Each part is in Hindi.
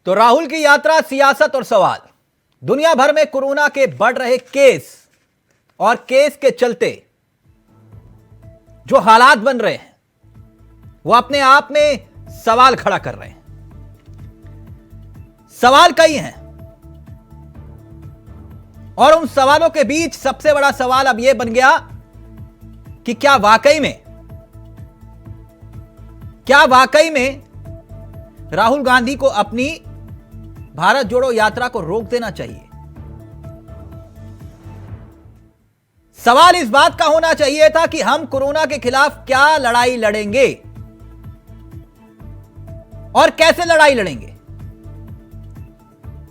तो राहुल की यात्रा, सियासत और सवाल। दुनिया भर में कोरोना के बढ़ रहे केस और केस के चलते जो हालात बन रहे हैं वो अपने आप में सवाल खड़ा कर रहे हैं। सवाल कई हैं और उन सवालों के बीच सबसे बड़ा सवाल अब यह बन गया कि क्या वाकई में राहुल गांधी को अपनी भारत जोड़ो यात्रा को रोक देना चाहिए। सवाल इस बात का होना चाहिए था कि हम कोरोना के खिलाफ क्या लड़ाई लड़ेंगे और कैसे लड़ाई लड़ेंगे।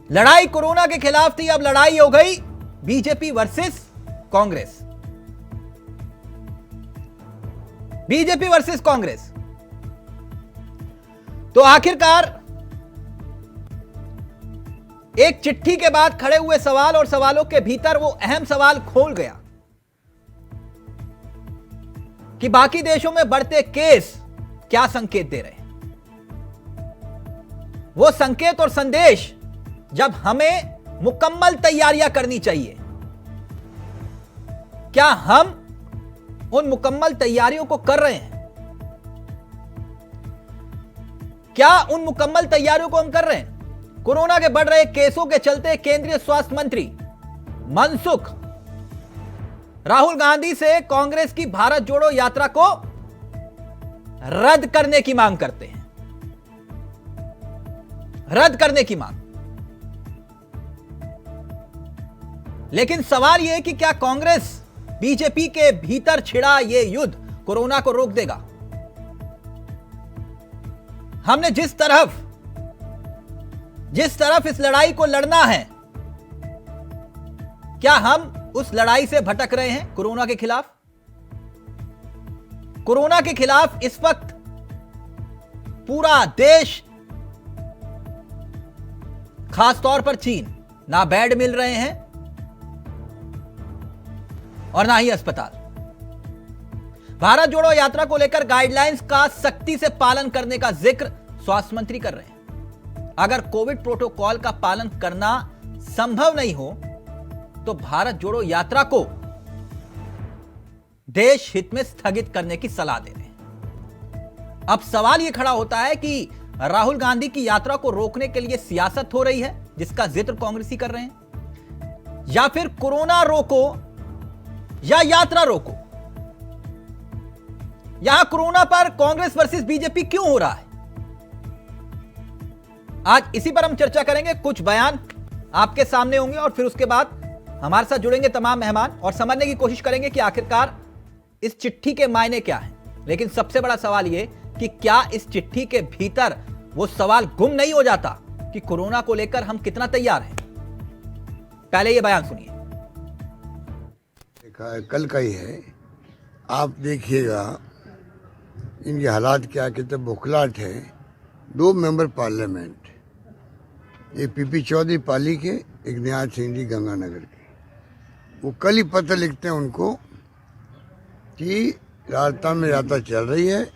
लड़ाई कोरोना के खिलाफ थी, अब लड़ाई हो गई BJP versus Congress. BJP versus Congress. तो आखिरकार एक चिट्ठी के बाद खड़े हुए सवाल और सवालों के भीतर वो अहम सवाल खोल गया कि बाकी देशों में बढ़ते केस क्या संकेत दे रहे हैं। वो संकेत और संदेश जब हमें मुकम्मल तैयारियां करनी चाहिए, क्या हम उन मुकम्मल तैयारियों को कर रहे हैं? क्या उन मुकम्मल तैयारियों को हम कर रहे हैं? कोरोना के बढ़ रहे केसों के चलते केंद्रीय स्वास्थ्य मंत्री मनसुख राहुल गांधी से कांग्रेस की भारत जोड़ो यात्रा को रद्द करने की मांग करते हैं। रद्द करने की मांग। लेकिन सवाल यह है कि क्या कांग्रेस बीजेपी के भीतर छिड़ा यह युद्ध कोरोना को रोक देगा? हमने जिस तरफ इस लड़ाई को लड़ना है, क्या हम उस लड़ाई से भटक रहे हैं कोरोना के खिलाफ? कोरोना के खिलाफ इस वक्त पूरा देश, खासतौर पर चीन, ना बेड मिल रहे हैं और ना ही अस्पताल। भारत जोड़ो यात्रा को लेकर गाइडलाइंस का सख्ती से पालन करने का जिक्र स्वास्थ्य मंत्री कर रहे हैं। अगर कोविड प्रोटोकॉल का पालन करना संभव नहीं हो तो भारत जोड़ो यात्रा को देश हित में स्थगित करने की सलाह दे रहे हैं। अब सवाल यह खड़ा होता है कि राहुल गांधी की यात्रा को रोकने के लिए सियासत हो रही है, जिसका जिक्र कांग्रेसी कर रहे हैं, या फिर कोरोना रोको या यात्रा रोको। यहां कोरोना पर कांग्रेस वर्सेस बीजेपी क्यों हो रहा है, आज इसी पर हम चर्चा करेंगे। कुछ बयान आपके सामने होंगे और फिर उसके बाद हमारे साथ जुड़ेंगे तमाम मेहमान और समझने की कोशिश करेंगे कि आखिरकार इस चिट्ठी के मायने क्या हैं। लेकिन सबसे बड़ा सवाल यह कि क्या इस चिट्ठी के भीतर वो सवाल गुम नहीं हो जाता कि कोरोना को लेकर हम कितना तैयार हैं। पहले ये बयान सुनिए। कल का ही है, आप देखिएगा इनके हालात क्या, कितने बौखलाहट है। 2 मेंबर पार्लियामेंट, एक पीपी चौधरी पाली के, एक निहाल सिंह जी गंगानगर के, वो कल ही पत्र लिखते हैं उनको कि राजस्थान में यात्रा चल रही है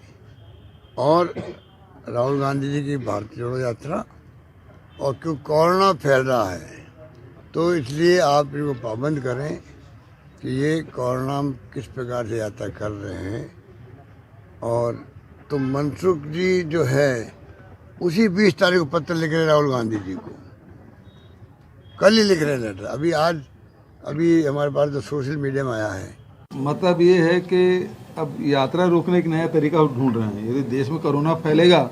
और राहुल गांधी जी की भारत जोड़ो यात्रा, और क्यों कोरोना फैल रहा है तो इसलिए आप इनको पाबंद करें कि ये कोरोना किस प्रकार से यात्रा कर रहे हैं। और तो मनसुख जी जो है उसी 20 तारीख को पत्र लिख रहे राहुल गांधी जी को, कल ही लिख रहे लेटर। अभी हमारे पास तो सोशल मीडिया में आया है। मतलब ये है कि अब यात्रा रोकने का नया तरीका ढूंढ रहे हैं। यदि देश में कोरोना फैलेगा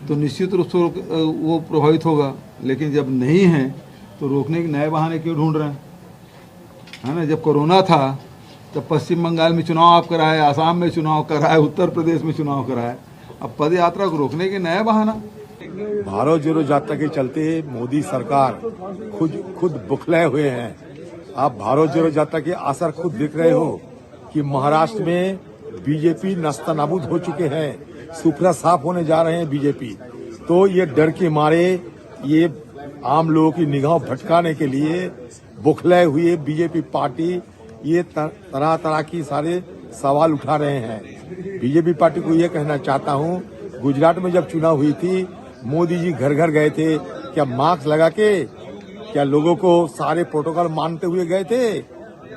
तो निश्चित रूप से वो प्रभावित होगा, लेकिन जब नहीं है तो रोकने के नए बहाने क्यों ढूंढ रहे हैं, है ना। जब कोरोना था तब पश्चिम बंगाल में चुनाव आप कराए, आसाम में चुनाव कराए, उत्तर प्रदेश में चुनाव कराए। अब पद यात्रा को रोकने के नया बहाना। भारत जोड़ो यात्रा के चलते मोदी सरकार खुद बुखलाए हुए हैं। आप भारत जोड़ो यात्रा के असर खुद देख रहे हो कि महाराष्ट्र में बीजेपी नस्तानाबूद हो चुके हैं, सुपड़ा साफ होने जा रहे हैं बीजेपी। तो ये डर के मारे ये आम लोगों की निगाह भटकाने के लिए बुखलाए हुए बीजेपी पार्टी ये तरह तरह की सारे सवाल उठा रहे हैं। बीजेपी पार्टी को ये कहना चाहता हूँ, गुजरात में जब चुनाव हुई थी मोदी जी घर घर गए थे, क्या मास्क लगा के क्या लोगों को सारे प्रोटोकॉल मानते हुए गए थे?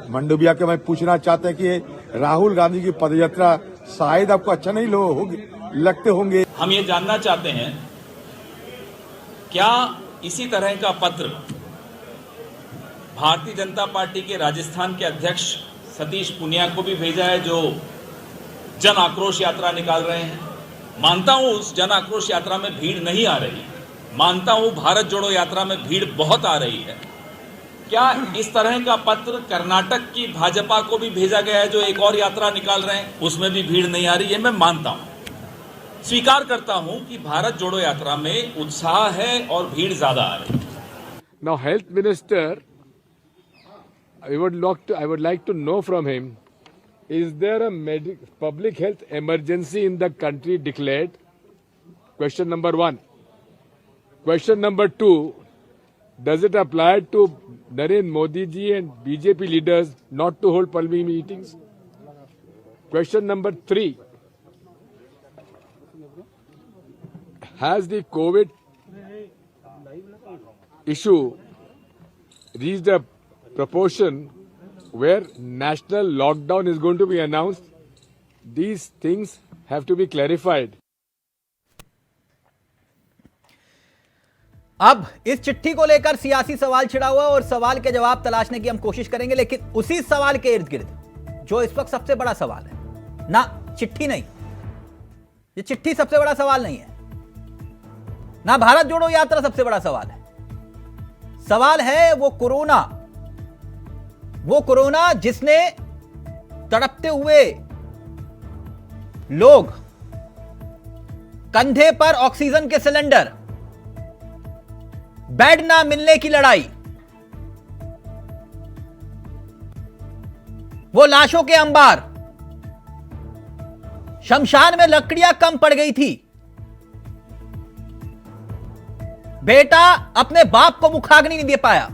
मंडोविया के मैं पूछना चाहते हैं कि राहुल गांधी की पदयात्रा शायद आपको अच्छा नहीं लगते होंगे। हम ये जानना चाहते हैं क्या इसी तरह का पत्र भारतीय जनता पार्टी के राजस्थान के अध्यक्ष सतीश पूनिया को भी भेजा है, जो जन आक्रोश यात्रा निकाल रहे हैं। मानता हूं उस जन आक्रोश यात्रा में भीड़ नहीं आ रही, मानता हूं भारत जोड़ो यात्रा में भीड़ बहुत आ रही है। क्या इस तरह का पत्र कर्नाटक की भाजपा को भी भेजा गया है, जो एक और यात्रा निकाल रहे हैं, उसमें भी भीड़ नहीं आ रही है? मैं मानता हूं, स्वीकार करता हूं कि भारत जोड़ो यात्रा में उत्साह है और भीड़ ज्यादा आ रही है। Now, Health Minister, I would like to know from him, is there a public health emergency in the country declared? Question number 1. Question number 2, does it apply to Narendra Modi ji and BJP leaders not to hold public meetings? Question number 3, has the COVID issue reached a proportion where national lockdown is going to be announced? These things have to be clarified. अब इस चिट्ठी को लेकर सियासी सवाल छिड़ा हुआ और सवाल के जवाब तलाशने की हम कोशिश करेंगे, लेकिन उसी सवाल के इर्द गिर्द जो इस वक्त सबसे बड़ा सवाल है ना, चिट्ठी नहीं, ये चिट्ठी सबसे बड़ा सवाल नहीं है ना, भारत जोड़ो यात्रा सबसे बड़ा सवाल है। सवाल है वो कोरोना जिसने तड़पते हुए लोग, कंधे पर ऑक्सीजन के सिलेंडर, बेड ना मिलने की लड़ाई, वो लाशों के अंबार, शमशान में लकड़ियां कम पड़ गई थी, बेटा अपने बाप को मुखाग्नि नहीं दे पाया।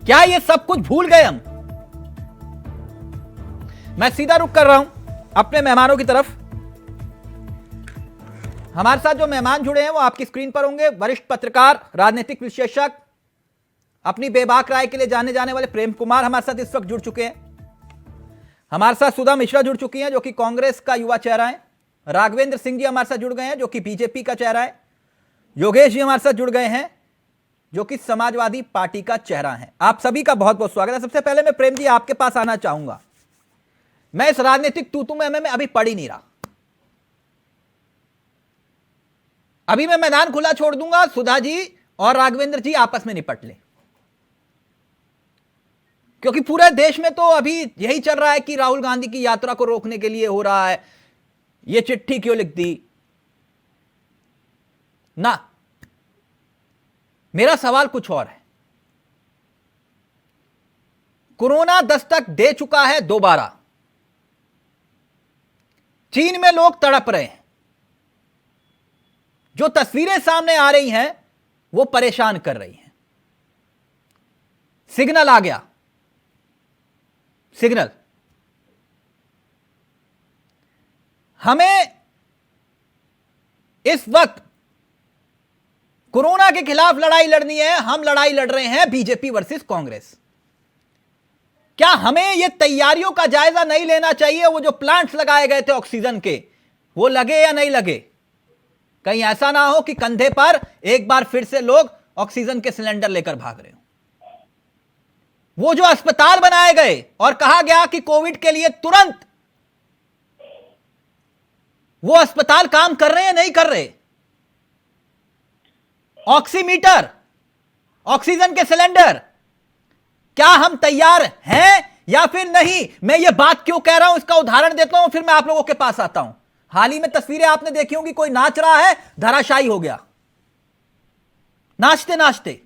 क्या ये सब कुछ भूल गए हम? मैं सीधा रुख कर रहा हूं अपने मेहमानों की तरफ। हमारे साथ जो मेहमान जुड़े हैं वो आपकी स्क्रीन पर होंगे। वरिष्ठ पत्रकार, राजनीतिक विश्लेषक, अपनी बेबाक राय के लिए जाने जाने वाले प्रेम कुमार हमारे साथ इस वक्त जुड़ चुके हैं। हमारे साथ सुधा मिश्रा जुड़ चुकी हैं, जो कि कांग्रेस का युवा चेहरा है। राघवेंद्र सिंह जी हमारे साथ जुड़ गए हैं, जो कि बीजेपी का चेहरा है। योगेश जी हमारे साथ जुड़ गए हैं, जो कि समाजवादी पार्टी का चेहरा है। आप सभी का बहुत बहुत स्वागत है। सबसे पहले मैं प्रेम जी आपके पास आना चाहूंगा। मैं इस राजनीतिक तूतू में अभी पढ़ ही नहीं रहा। अभी मैं मैदान खुला छोड़ दूंगा, सुधा जी और राघवेंद्र जी आपस में निपट लें, क्योंकि पूरे देश में तो अभी यही चल रहा है कि राहुल गांधी की यात्रा को रोकने के लिए हो रहा है, ये चिट्ठी क्यों लिख दी ना। मेरा सवाल कुछ और है। कोरोना दस्तक दे चुका है दोबारा। चीन में लोग तड़प रहे हैं। जो तस्वीरें सामने आ रही हैं वो परेशान कर रही हैं। सिग्नल आ गया, सिग्नल। हमें इस वक्त कोरोना के खिलाफ लड़ाई लड़नी है। हम लड़ाई लड़ रहे हैं बीजेपी वर्सेस कांग्रेस। क्या हमें यह तैयारियों का जायजा नहीं लेना चाहिए? वो जो प्लांट्स लगाए गए थे ऑक्सीजन के, वो लगे या नहीं लगे? कहीं ऐसा ना हो कि कंधे पर एक बार फिर से लोग ऑक्सीजन के सिलेंडर लेकर भाग रहे हो। वो जो अस्पताल बनाए गए और कहा गया कि कोविड के लिए तुरंत, वो अस्पताल काम कर रहे हैं नहीं कर रहे? ऑक्सीमीटर, ऑक्सीजन के सिलेंडर, क्या हम तैयार हैं या फिर नहीं? मैं ये बात क्यों कह रहा हूं, इसका उदाहरण देता हूं, फिर मैं आप लोगों के पास आता हूं। हाल ही में तस्वीरें आपने देखी होंगी, कोई नाच रहा है, धराशायी हो गया नाचते नाचते।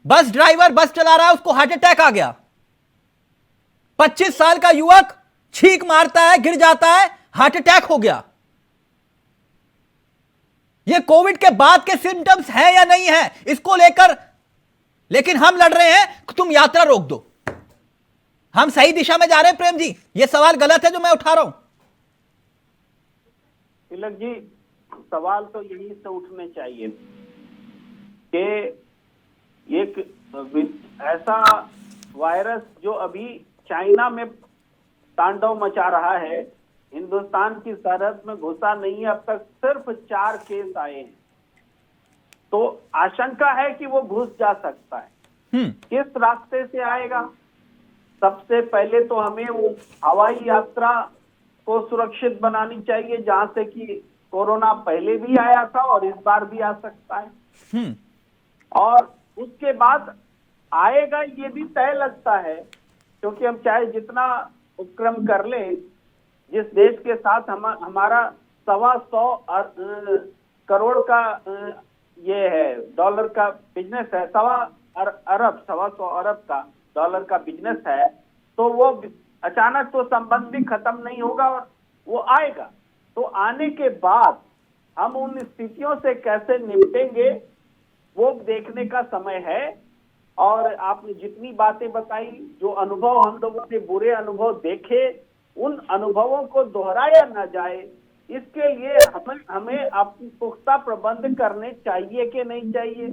बस ड्राइवर बस चला रहा है, उसको हार्ट अटैक आ गया। 25 साल का युवक छींक मारता है, गिर जाता है, हार्ट अटैक हो गया। ये कोविड के बाद के सिम्टम्स हैं या नहीं है, इसको लेकर लेकिन हम लड़ रहे हैं कि तुम यात्रा रोक दो। हम सही दिशा में जा रहे हैं प्रेम जी? ये सवाल गलत है जो मैं उठा रहा हूं? तिलक जी, सवाल तो यही से उठने चाहिए कि एक ऐसा वायरस जो अभी चाइना में तांडव मचा रहा है, हिंदुस्तान की सरहद में घुसा नहीं है, अब तक सिर्फ 4 केस आए हैं, तो आशंका है कि वो घुस जा सकता है। किस रास्ते से आएगा? सबसे पहले तो हमें वो हवाई यात्रा को सुरक्षित बनानी चाहिए, जहां से कि कोरोना पहले भी आया था और इस बार भी आ सकता है। और उसके बाद आएगा ये भी तय लगता है, क्योंकि हम चाहे जितना उपक्रम कर ले, जिस देश के साथ हमारा 125 करोड़ का ये है डॉलर का बिजनेस है, 125 अरब का डॉलर का बिजनेस है, तो वो अचानक तो संबंध भी खत्म नहीं होगा और वो आएगा। तो आने के बाद हम उन स्थितियों से कैसे निपटेंगे वो देखने का समय है। और आपने जितनी बातें बताई, जो अनुभव हम लोगों ने बुरे अनुभव देखे, उन अनुभवों को दोहराया न जाए, इसके लिए हमें अपनी पुख्ता प्रबंध करने चाहिए कि नहीं चाहिए,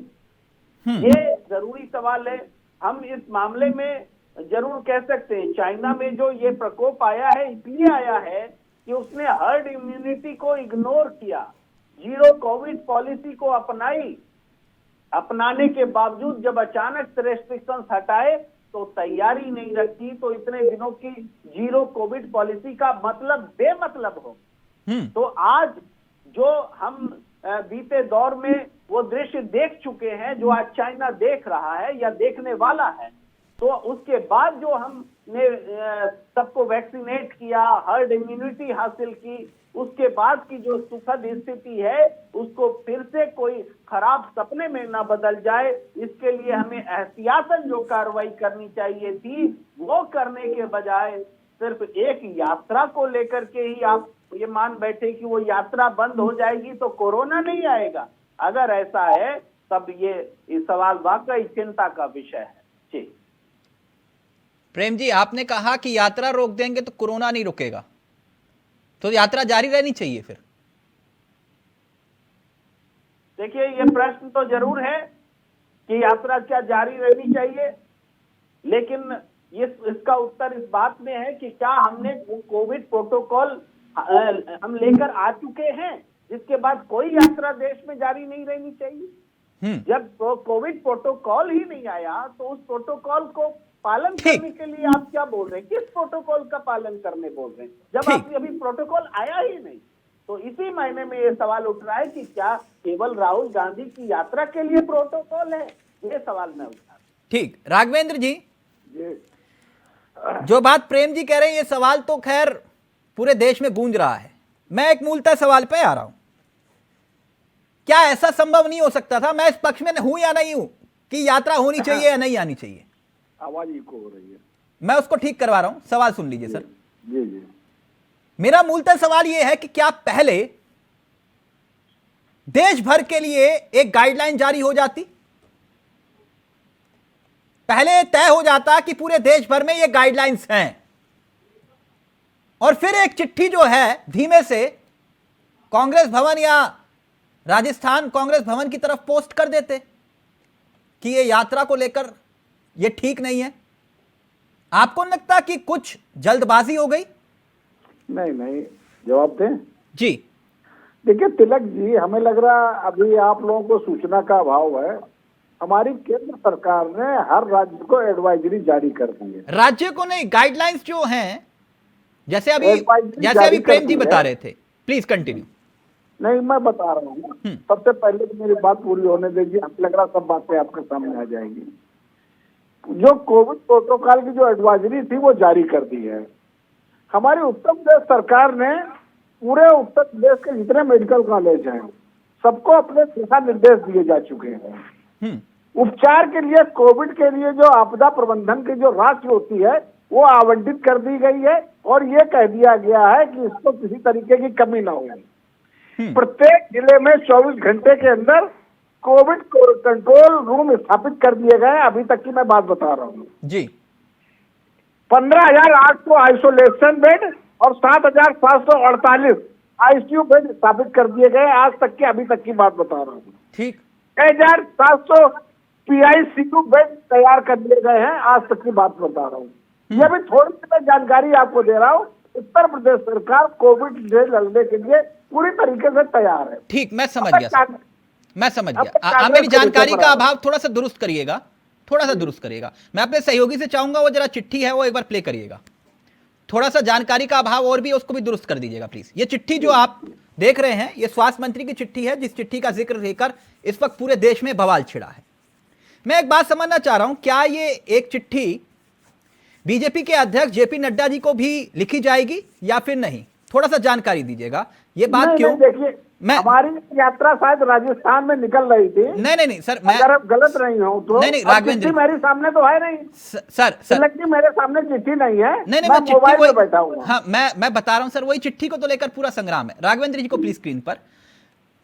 ये जरूरी सवाल है। हम इस मामले में जरूर कह सकते हैं, चाइना में जो ये प्रकोप आया है इसलिए आया है कि उसने हर्ड इम्यूनिटी को इग्नोर किया, जीरो कोविड पॉलिसी को अपनाने के बावजूद जब अचानक से रेस्ट्रिक्शंस हटाए तो तैयारी नहीं रखी, तो इतने दिनों की जीरो कोविड पॉलिसी का मतलब बेमतलब हो। तो आज जो हम बीते दौर में वो दृश्य देख चुके हैं, जो आज चाइना देख रहा है या देखने वाला है, तो उसके बाद जो हमने सबको वैक्सीनेट किया, हर्ड इम्यूनिटी हासिल की, उसके बाद की जो सुखद स्थिति है उसको फिर से कोई खराब सपने में ना बदल जाए, इसके लिए हमें एहतियातन जो कार्रवाई करनी चाहिए थी वो करने के बजाय सिर्फ एक यात्रा को लेकर के ही आप ये मान बैठे कि वो यात्रा बंद हो जाएगी तो कोरोना नहीं आएगा। अगर ऐसा है तब ये सवाल वाकई चिंता का विषय है। जी प्रेम जी, आपने कहा कि यात्रा रोक देंगे तो कोरोना नहीं रुकेगा, तो यात्रा जारी रहनी चाहिए फिर? देखिए, ये प्रश्न तो जरूर है कि यात्रा क्या जारी रहनी चाहिए, लेकिन इसका उत्तर इस बात में है कि क्या हमने कोविड प्रोटोकॉल हम लेकर आ चुके हैं जिसके बाद कोई यात्रा देश में जारी नहीं रहनी चाहिए। जब कोविड प्रोटोकॉल ही नहीं आया तो उस प्रोटोकॉल को पालन करने के लिए आप क्या बोल रहे हैं? किस प्रोटोकॉल का पालन करने बोल रहे हैं जब आप अभी प्रोटोकॉल आया ही नहीं? तो इसी महीने में ये सवाल उठ रहा है कि क्या केवल राहुल गांधी की यात्रा के लिए प्रोटोकॉल है? ये सवाल मैं उठा। ठीक, राघवेंद्र जी, जो बात प्रेम जी कह रहे हैं ये सवाल तो खैर पूरे देश में गूंज रहा है। मैं एक मूलतः सवाल पे आ रहा हूं, क्या ऐसा संभव नहीं हो सकता था, मैं इस पक्ष में हूं या नहीं हूं, कि यात्रा होनी चाहिए या नहीं आनी चाहिए? आवाज इको हो रही है, मैं उसको ठीक करवा रहा हूं, सवाल सुन लीजिए सर। जी जी, मेरा मूलतः सवाल यह है कि क्या पहले देश भर के लिए एक गाइडलाइन जारी हो जाती, पहले तय हो जाता कि पूरे देश भर में ये गाइडलाइंस हैं, और फिर एक चिट्ठी जो है धीमे से कांग्रेस भवन या राजस्थान कांग्रेस भवन की तरफ पोस्ट कर देते कि ये यात्रा को लेकर ये ठीक नहीं है? आपको नहीं लगता कि कुछ जल्दबाजी हो गई? नहीं, जवाब दें जी। देखिए तिलक जी, हमें लग रहा अभी आप लोगों को सूचना का अभाव है। हमारी केंद्र सरकार ने हर राज्य को एडवाइजरी जारी कर दी है। राज्य को नहीं, गाइडलाइंस जो हैं, जैसे अभी प्रेम जी बता रहे थे। Please continue. नहीं, मैं बता रहा हूँ, सबसे पहले तो मेरी बात पूरी होने दीजिए, हमें लग रहा सब बातें आपके सामने आ जाएंगी। जो कोविड प्रोटोकॉल की जो एडवाइजरी थी वो जारी कर दी है। हमारी उत्तर प्रदेश सरकार ने पूरे उत्तर प्रदेश के जितने मेडिकल कॉलेज हैं सबको अपने दिशा निर्देश दिए जा चुके हैं। उपचार के लिए, कोविड के लिए जो आपदा प्रबंधन की जो राशि होती है वो आवंटित कर दी गई है, और ये कह दिया गया है कि इसको किसी तरीके की कमी ना हो। प्रत्येक जिले में 24 घंटे के अंदर कोविड कंट्रोल रूम स्थापित कर दिए गए। अभी तक की मैं बात बता रहा हूँ जी। 15,800 आइसोलेशन बेड और 7,748 आईसीयू बेड स्थापित कर दिए गए, आज तक के, अभी तक की बात बता रहा हूँ। ठीक। 1700 PICU बेड तैयार कर दिए गए हैं, आज तक की बात बता रहा हूँ। ये भी थोड़ी सी मैं जानकारी आपको दे रहा हूँ। उत्तर प्रदेश सरकार कोविड से लड़ने के लिए पूरी तरीके से तैयार है। ठीक, मैं समझ गया सर, मैं समझ गया। आप मेरी जानकारी का अभाव थोड़ा सा दुरुस्त करिएगा, थोड़ा सा दुरुस्त करिएगा। मैं अपने सहयोगी से चाहूंगा वो जरा चिट्ठी है वो एक बार प्ले करिएगा, थोड़ा सा जानकारी का अभाव और भी है, उसको भी दुरुस्त कर दीजिएगा प्लीज। ये चिट्ठी जो आप देख रहे हैं ये स्वास्थ्य मंत्री की चिट्ठी है, जिस चिट्ठी का जिक्र लेकर इस वक्त पूरे देश में बवाल छिड़ा है। मैं एक बात समझना चाह रहा हूं, क्या ये एक चिट्ठी बीजेपी के अध्यक्ष जेपी नड्डा जी को भी लिखी जाएगी या फिर नहीं? थोड़ा सा जानकारी दीजिएगा। ये बात क्यों? देखिए, हमारी यात्रा शायद राजस्थान में निकल रही थी। नहीं सर, मैं अगर आप गलत नहीं हो तो नहीं राघवेंद्र जी मेरे सामने तो है नहीं सर मेरे सामने चिट्ठी नहीं है। नहीं मैं चिट्ठी वही बैठा हूँ। हाँ, मैं बता रहा हूँ सर, वही चिट्ठी को तो लेकर पूरा संग्राम है। राघवेंद्र जी को प्लीज स्क्रीन पर।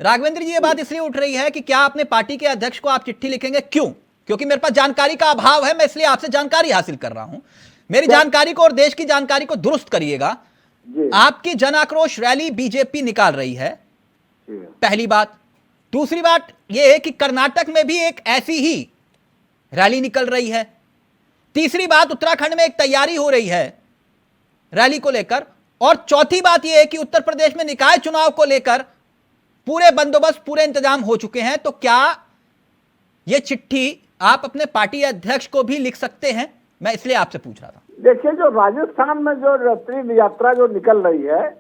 राघवेंद्र जी, ये बात इसलिए उठ रही है कि क्या अपने पार्टी के अध्यक्ष को आप चिट्ठी लिखेंगे? क्यों? क्योंकि मेरे पास जानकारी का अभाव है, मैं इसलिए आपसे जानकारी हासिल कर रहा हूं। मेरी जानकारी को और देश की जानकारी को दुरुस्त करिएगा। आपकी जन आक्रोश रैली बीजेपी निकाल रही है, पहली बात। दूसरी बात यह है कि कर्नाटक में भी एक ऐसी ही रैली निकल रही है। तीसरी बात, उत्तराखंड में एक तैयारी हो रही है रैली को लेकर। और चौथी बात यह है कि उत्तर प्रदेश में निकाय चुनाव को लेकर पूरे बंदोबस्त, पूरे इंतजाम हो चुके हैं। तो क्या यह चिट्ठी आप अपने पार्टी अध्यक्ष को भी लिख सकते हैं? मैं इसलिए आपसे पूछ रहा था। देखिए, जो राजस्थान में जो रात्रि यात्रा जो निकल रही है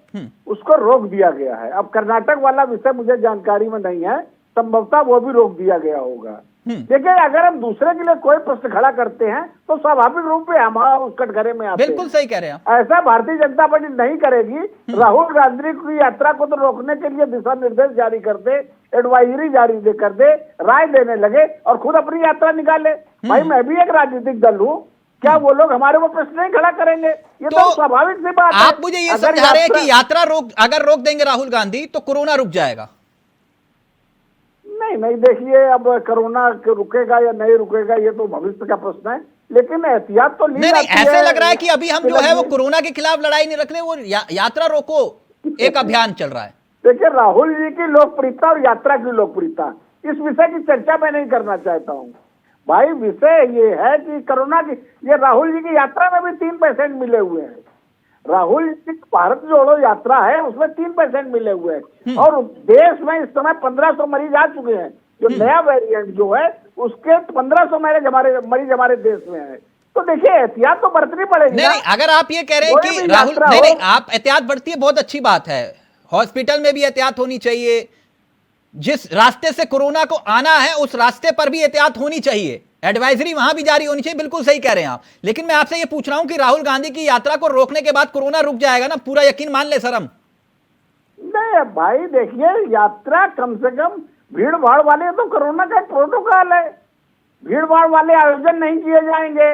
उसको रोक दिया गया है। अब कर्नाटक वाला विषय मुझे जानकारी में नहीं है, संभवतः वो भी रोक दिया गया होगा। देखिए, अगर हम दूसरे के लिए कोई प्रश्न खड़ा करते हैं तो स्वाभाविक रूप से हमारा उस कटघरे में आते हैं। बिल्कुल सही कह रहे हैं। ऐसा भारतीय जनता पार्टी नहीं करेगी। राहुल गांधी की यात्रा को तो रोकने के लिए दिशा निर्देश जारी कर दे, एडवाइजरी जारी कर दे, राय देने लगे और खुद अपनी यात्रा निकाले। भाई, मैं भी एक राजनीतिक दल हूँ, क्या वो लोग हमारे वो प्रश्न नहीं खड़ा करेंगे? ये तो स्वाभाविक सी बात है। आप मुझे ये समझा रहे हैं कि यात्रा अगर रोक देंगे राहुल गांधी तो कोरोना रुक जाएगा? नहीं, देखिए, अब कोरोना रुकेगा या नहीं रुकेगा ये तो भविष्य का प्रश्न है, लेकिन एहतियात तो ली जाती है। ऐसे लग रहा है कि अभी हम जो है वो कोरोना के खिलाफ लड़ाई नहीं रख रहे, वो यात्रा रोको एक अभियान चल रहा है। देखिए, राहुल जी की लोकप्रियता और यात्रा की लोकप्रियता, इस विषय की चर्चा मैं नहीं करना चाहता हूँ। भाई, विषय ये है कि कोरोना की, ये राहुल जी की यात्रा में भी 3% मिले हुए हैं। राहुल जी की भारत जोड़ो यात्रा है, उसमें 3% मिले हुए हैं। और देश में इस समय 1500 मरीज आ चुके हैं। जो नया वेरिएंट जो है उसके 1500 मरीज हमारे देश में है। तो देखिए, एहतियात तो बरतनी पड़ेगी। नहीं, अगर आप ये कह रहे हैं कि राहुल, नहीं, आप एहतियात बरतिए, बहुत अच्छी बात है। हॉस्पिटल में भी एहतियात होनी चाहिए। जिस रास्ते से कोरोना को आना है उस रास्ते पर भी एहतियात होनी चाहिए। एडवाइजरी वहां भी जारी होनी चाहिए। बिल्कुल सही कह रहे हैं आप। लेकिन मैं आपसे ये पूछ रहा हूं कि राहुल गांधी की यात्रा को रोकने के बाद कोरोना रुक जाएगा ना? पूरा यकीन मान ले सर हम। नहीं भाई, देखिए, यात्रा कम से कम भीड़ भाड़ वाले, तो कोरोना का प्रोटोकॉल है। भीड़ भाड़ वाले आयोजन नहीं किए जाएंगे।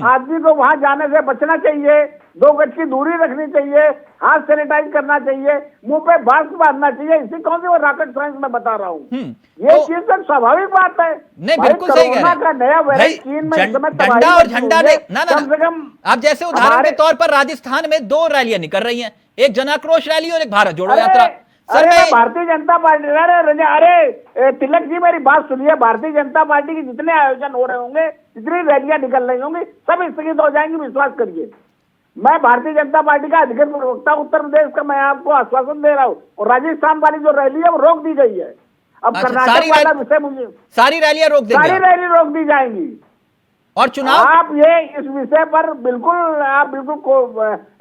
आदमी को वहां जाने से बचना चाहिए, 2 गज की दूरी रखनी चाहिए, हाथ सैनिटाइज करना चाहिए, मुंह पे मास्क बांधना चाहिए। इसी कौन सी वो रॉकेट साइंस में बता रहा हूँ। ये चीज तो स्वाभाविक बात है। नहीं, बिल्कुल सही कह रहे हैं। का नया वेरिएंट चीन में इस समय झंडा और झंडा नहीं, ना कम से कम। आप जैसे उदाहरण के तौर पर राजस्थान में 2 रैलियां निकल रही हैं, एक जन आक्रोश रैली और एक भारत जोड़ो यात्रा। अरे भारतीय जनता पार्टी, अरे तिलक जी, मेरी बात सुनिए। भारतीय जनता पार्टी के जितने आयोजन हो रहे होंगे, जितनी रैलियां निकल रही होंगी, सब स्थगित हो जाएंगी, विश्वास करिए। मैं भारतीय जनता पार्टी का अधिकृत प्रवक्ता उत्तर प्रदेश का मैं आपको आश्वासन दे रहा हूँ। और राजस्थान वाली जो रैली है वो रोक दी गई है। अब कर्नाटक वाला विषय मुझे, सारी रैलियां रोक देंगे, सारी रैली रोक दी जाएंगी। और चुनाव, आप ये इस विषय पर बिल्कुल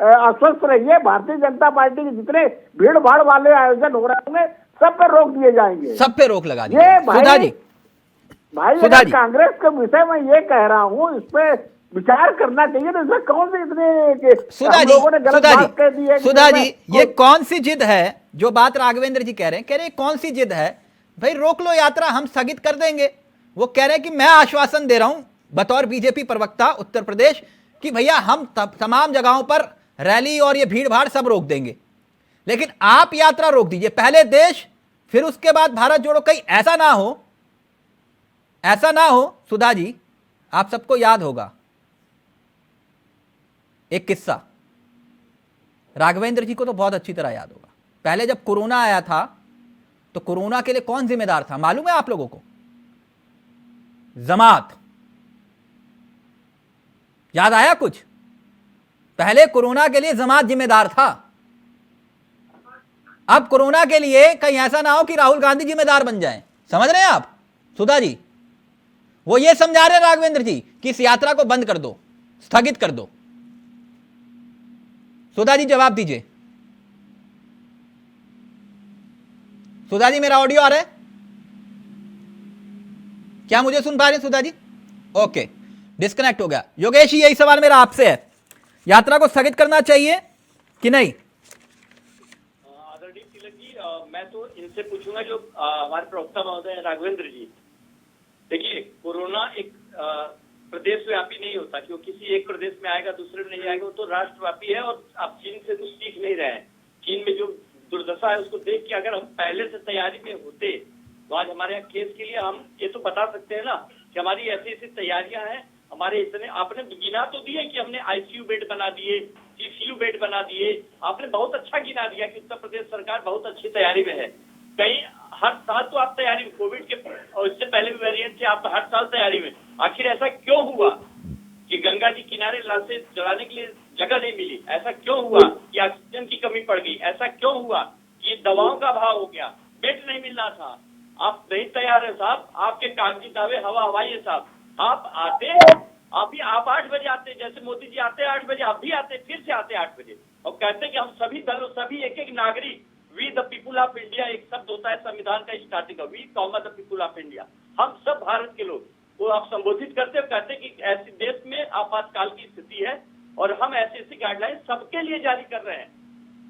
आश्वस्त रहिए। भारतीय जनता पार्टी के जितने भीड़ भाड़ वाले आयोजन हो रहे होंगे सब पे रोक दिए जाएंगे, सब पे रोक लगा दी। सुधा जी, कांग्रेस के विषय में ये कह रहा हूँ, इस पे विचार करना चाहिए। तो इसमें कौन सी इतने लोगों ने गलत बात कह दी है? सुधा जी, ये कौन सी जिद है जो बात राघवेंद्र जी कह रहे हैं? कौन सी जिद है? भाई रोक लो यात्रा, हम स्थगित कर देंगे। वो कह रहे हैं कि मैं आश्वासन दे रहा हूं बतौर बीजेपी प्रवक्ता उत्तर प्रदेश कि भैया हम तमाम जगहों पर रैली और ये भीड़ भाड़ सब रोक देंगे, लेकिन आप यात्रा रोक दीजिए। पहले देश, फिर उसके बाद भारत जोड़ो। कहीं ऐसा ना हो सुधा जी, आप सबको याद होगा एक किस्सा, राघवेंद्र जी को तो बहुत अच्छी तरह याद होगा। पहले जब कोरोना आया था तो कोरोना के लिए कौन जिम्मेदार था मालूम है आप लोगों को? जमात। याद आया कुछ? पहले कोरोना के लिए जमात जिम्मेदार था। अब कोरोना के लिए कहीं ऐसा ना हो कि राहुल गांधी जिम्मेदार बन जाएं। समझ रहे हैं आप सुधा जी? वो ये समझा रहे राघवेंद्र जी कि इस यात्रा को बंद कर दो, स्थगित कर दो। सुधा जी जवाब दीजिए। सुधा जी मेरा ऑडियो आ रहा है क्या? मुझे सुन पा रहे हैं सुधा जी? ओके, डिस्कनेक्ट हो गया। योगेश जी यही सवाल मेरा आपसे है, यात्रा को स्थगित करना चाहिए कि नहीं? आदरणीय तिलक जी, मैं तो इनसे पूछूंगा जो हमारे प्रवक्ता महोदय हैं राघवेंद्र जी। देखिए, कोरोना एक प्रदेश व्यापी नहीं होता, क्योंकि किसी एक प्रदेश में आएगा दूसरे में नहीं आएगा, वो तो राष्ट्रव्यापी है। और आप चीन से कुछ सीख नहीं रहे हैं। चीन में जो दुर्दशा है उसको देख के अगर हम पहले से तैयारी में होते तो आज हमारे यहाँ केस के लिए हम ये तो बता सकते हैं ना कि हमारी ऐसी ऐसी तैयारियां हैं। हमारे इतने आपने गिना तो दिए कि हमने आईसीयू बेड बना दिए, सीसीयू बेड बना दिए। आपने बहुत अच्छा गिना दिया कि उत्तर प्रदेश सरकार बहुत अच्छी तैयारी में है। कहीं हर साल तो आप तैयारी में, कोविड के और इससे पहले भी वेरिएंट थे, आप हर साल तैयारी में। आखिर ऐसा क्यों हुआ कि गंगा जी किनारे लाशें जलाने के लिए जगह नहीं मिली? ऐसा क्यों हुआ कि ऑक्सीजन की कमी पड़ गई? ऐसा क्यों हुआ कि दवाओं का अभाव हो गया? बेड नहीं मिल रहा था। आप नहीं तैयार है साहब, आपके कागजी दावे हवा हवाई है साहब। आप आते, आप 8 बजे आते, जैसे मोदी जी आते 8 बजे, आप भी आते, फिर से आते 8 बजे और कहते कि हम सभी दलों, सभी एक एक नागरिक, we the people of India, एक शब्द होता है संविधान का स्टार्टिंग का, we comma the people of India, हम सब भारत के लोग, वो आप संबोधित करते हो, कहते कि ऐसे देश में आपातकाल की स्थिति है और हम ऐसी ऐसी गाइडलाइन सबके लिए जारी कर रहे हैं।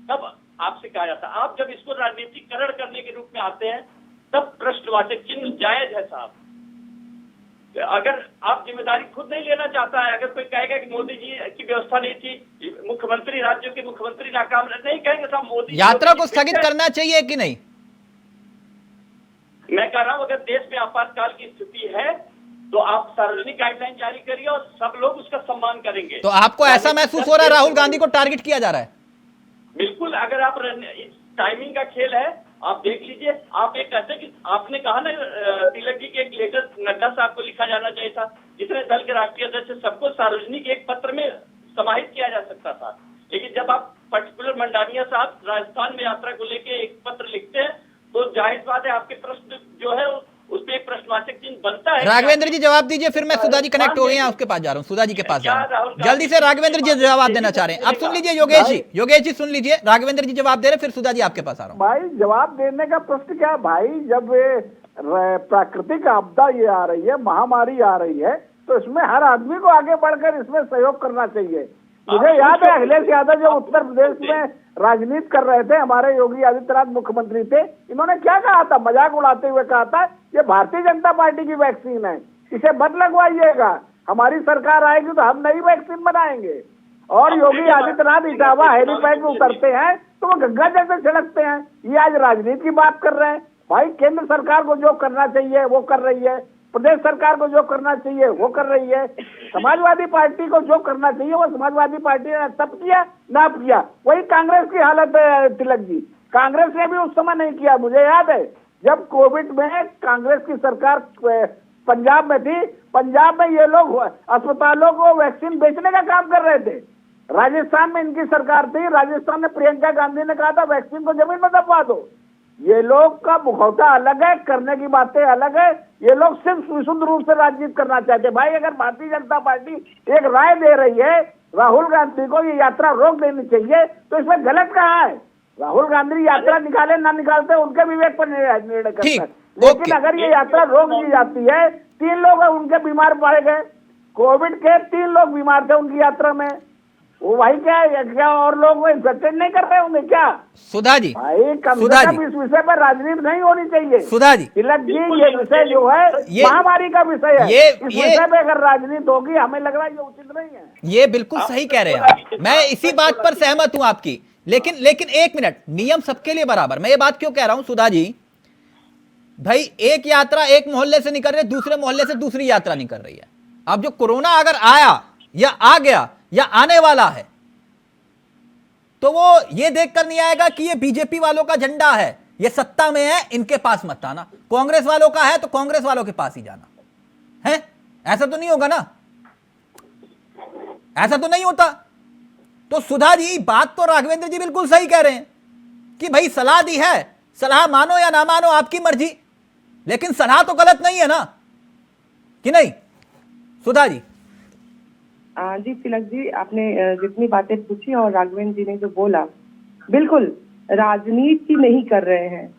तब आपसे कहा जाता, आप जब इसको राजनीतिकरण करने के रूप में आते हैं तब प्रश्नवाचक चिन्ह जायज है साहब। अगर आप जिम्मेदारी खुद नहीं लेना चाहता है, अगर कोई कहेगा कि मोदी जी की व्यवस्था नहीं थी, मुख्यमंत्री, राज्यों के मुख्यमंत्री नाकाम, नहीं कहेंगे साहब मोदी। यात्रा को स्थगित करना चाहिए कि नहीं? मैं कह रहा हूं अगर देश में आपातकाल की स्थिति है तो आप सार्वजनिक गाइडलाइन जारी करिए और सब लोग उसका सम्मान करेंगे। तो आपको ऐसा महसूस हो रहा है राहुल गांधी को टारगेट किया जा रहा है? बिल्कुल, अगर आप टाइमिंग का खेल है, आप देख लीजिए। आप एक कहते कि आपने कहा ना तिलक जी के एक लेटर नड्डा साहब को लिखा जाना चाहिए था, जितने दल के राष्ट्रीय अध्यक्ष, सबको सार्वजनिक एक पत्र में समाहित किया जा सकता था। लेकिन जब आप पर्टिकुलर मंडानिया साहब राजस्थान में यात्रा को लेके एक पत्र लिखते हैं तो जाहिर बात है आपके प्रश्न जो है उसपे एक प्रश्नवाचक चिन्ह बनता है। राघवेंद्र जी जवाब दीजिए, फिर मैं सुधा जी कनेक्ट हो गए हैं, उसके पास जा रहा हूं, सुधा जी के पास जा रहा हूं। जल्दी से राघवेंद्र जी जवाब देना चाह रहे हैं। अब सुन लीजिए योगेश जी, योगेश जी सुन लीजिए, राघवेंद्र जी जवाब दे रहे, फिर सुधा जी आपके पास आ रहा हूं। भाई जवाब देने का प्रश्न क्या है भाई? जब प्राकृतिक आपदा ये आ रही है, महामारी आ रही है, तो इसमें हर आदमी को आगे बढ़कर इसमें सहयोग करना चाहिए। मुझे याद है अखिलेश यादव जो उत्तर प्रदेश में राजनीति कर रहे थे, हमारे योगी आदित्यनाथ मुख्यमंत्री थे, इन्होंने क्या कहा था? मजाक उड़ाते हुए कहा था ये भारतीय जनता पार्टी की वैक्सीन है, इसे मत लगवाइएगा, हमारी सरकार आएगी तो हम नई वैक्सीन बनाएंगे। और योगी आदित्यनाथ इटावा हेलीपैड में उतरते हैं तो वो गंगा जल से छिड़कते हैं। ये आज राजनीति की बात कर रहे हैं। भाई केंद्र सरकार को जो करना चाहिए वो कर रही है, प्रदेश सरकार को जो करना चाहिए वो कर रही है, समाजवादी पार्टी को जो करना चाहिए वो समाजवादी पार्टी ने तब किया ना किया। वही कांग्रेस की हालत है तिलक जी, कांग्रेस ने भी उस समय नहीं किया। मुझे याद है जब कोविड में कांग्रेस की सरकार पंजाब में थी, पंजाब में ये लोग अस्पतालों को वैक्सीन बेचने का काम कर रहे थे। राजस्थान में इनकी सरकार थी, राजस्थान में प्रियंका गांधी ने कहा था वैक्सीन को जमीन में दबा दो। ये लोग का मुखौटा अलग है, करने की बातें अलग है। ये लोग सिर्फ विशुद्ध रूप से राजनीति करना चाहते हैं। भाई अगर भारतीय जनता पार्टी एक राय दे रही है राहुल गांधी को ये यात्रा रोक देनी चाहिए, तो इसमें गलत कहाँ है? राहुल गांधी यात्रा निकाले ना निकालते उनके विवेक पर निर्णय करता है। लेकिन अगर ये यात्रा रोक दी जाती है, 3 लोग उनके बीमार पड़ गए, कोविड के 3 लोग बीमार थे उनकी यात्रा में, वो भाई क्या और लोग इन्फेक्टेड नहीं कर रहे होंगे क्या? सुधा जी, भाई कम से कम इस विषय पर राजनीति नहीं होनी चाहिए। सुधा जी, तिलक जी ये विषय जो है महामारी का विषय है, इस विषय पे अगर राजनीति होगी हमें लग रहा है ये उचित नहीं है। ये बिल्कुल सही कह रहे हैं आप, मैं इसी बात पर सहमत हूं आपकी। लेकिन एक मिनट, नियम सबके लिए बराबर। मैं ये बात क्यों कह रहा हूं सुधा जी? भाई एक यात्रा एक मोहल्ले से निकल रही है, दूसरे मोहल्ले से दूसरी यात्रा निकल रही है। अब जो कोरोना अगर आया या आ गया या आने वाला है, तो वो ये देखकर नहीं आएगा कि ये बीजेपी वालों का झंडा है, ये सत्ता में है, इनके पास मत आना। कांग्रेस वालों का है तो कांग्रेस वालों के पास ही जाना है। ऐसा तो नहीं होगा ना, ऐसा तो नहीं होता। तो सुधा जी, बात तो राघवेंद्र जी बिल्कुल सही कह रहे हैं कि भाई सलाह दी है, सलाह मानो या ना मानो आपकी मर्जी, लेकिन सलाह तो गलत नहीं है ना, कि नहीं सुधा जी? जी तिलक जी, आपने जितनी बातें पूछी और राघवेंद्र जी ने जो बोला, बिल्कुल राजनीति नहीं कर रहे हैं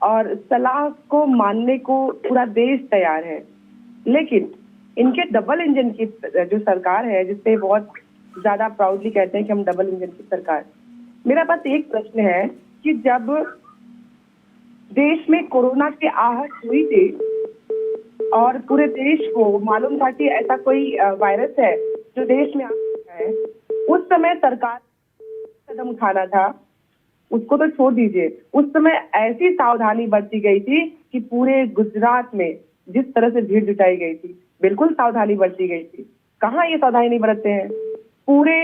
और सलाह को मानने को पूरा देश तैयार है। लेकिन इनके डबल इंजन की जो सरकार है, जिसपे बहुत ज्यादा प्राउडली कहते हैं कि हम डबल इंजन की सरकार, मेरा बस एक प्रश्न है कि जब देश में कोरोना की आहट हुई थी और पूरे देश को मालूम था कि ऐसा कोई वायरस है जो देश में आ रहा है, उस समय सरकार कदम उठाना था, उसको तो छोड़ दीजिए, उस समय ऐसी सावधानी बरती गई थी कि पूरे गुजरात में जिस तरह से भीड़ जुटाई गई थी, बिल्कुल सावधानी बरती गई थी। कहाँ ये सावधानी नहीं बरतते हैं? पूरे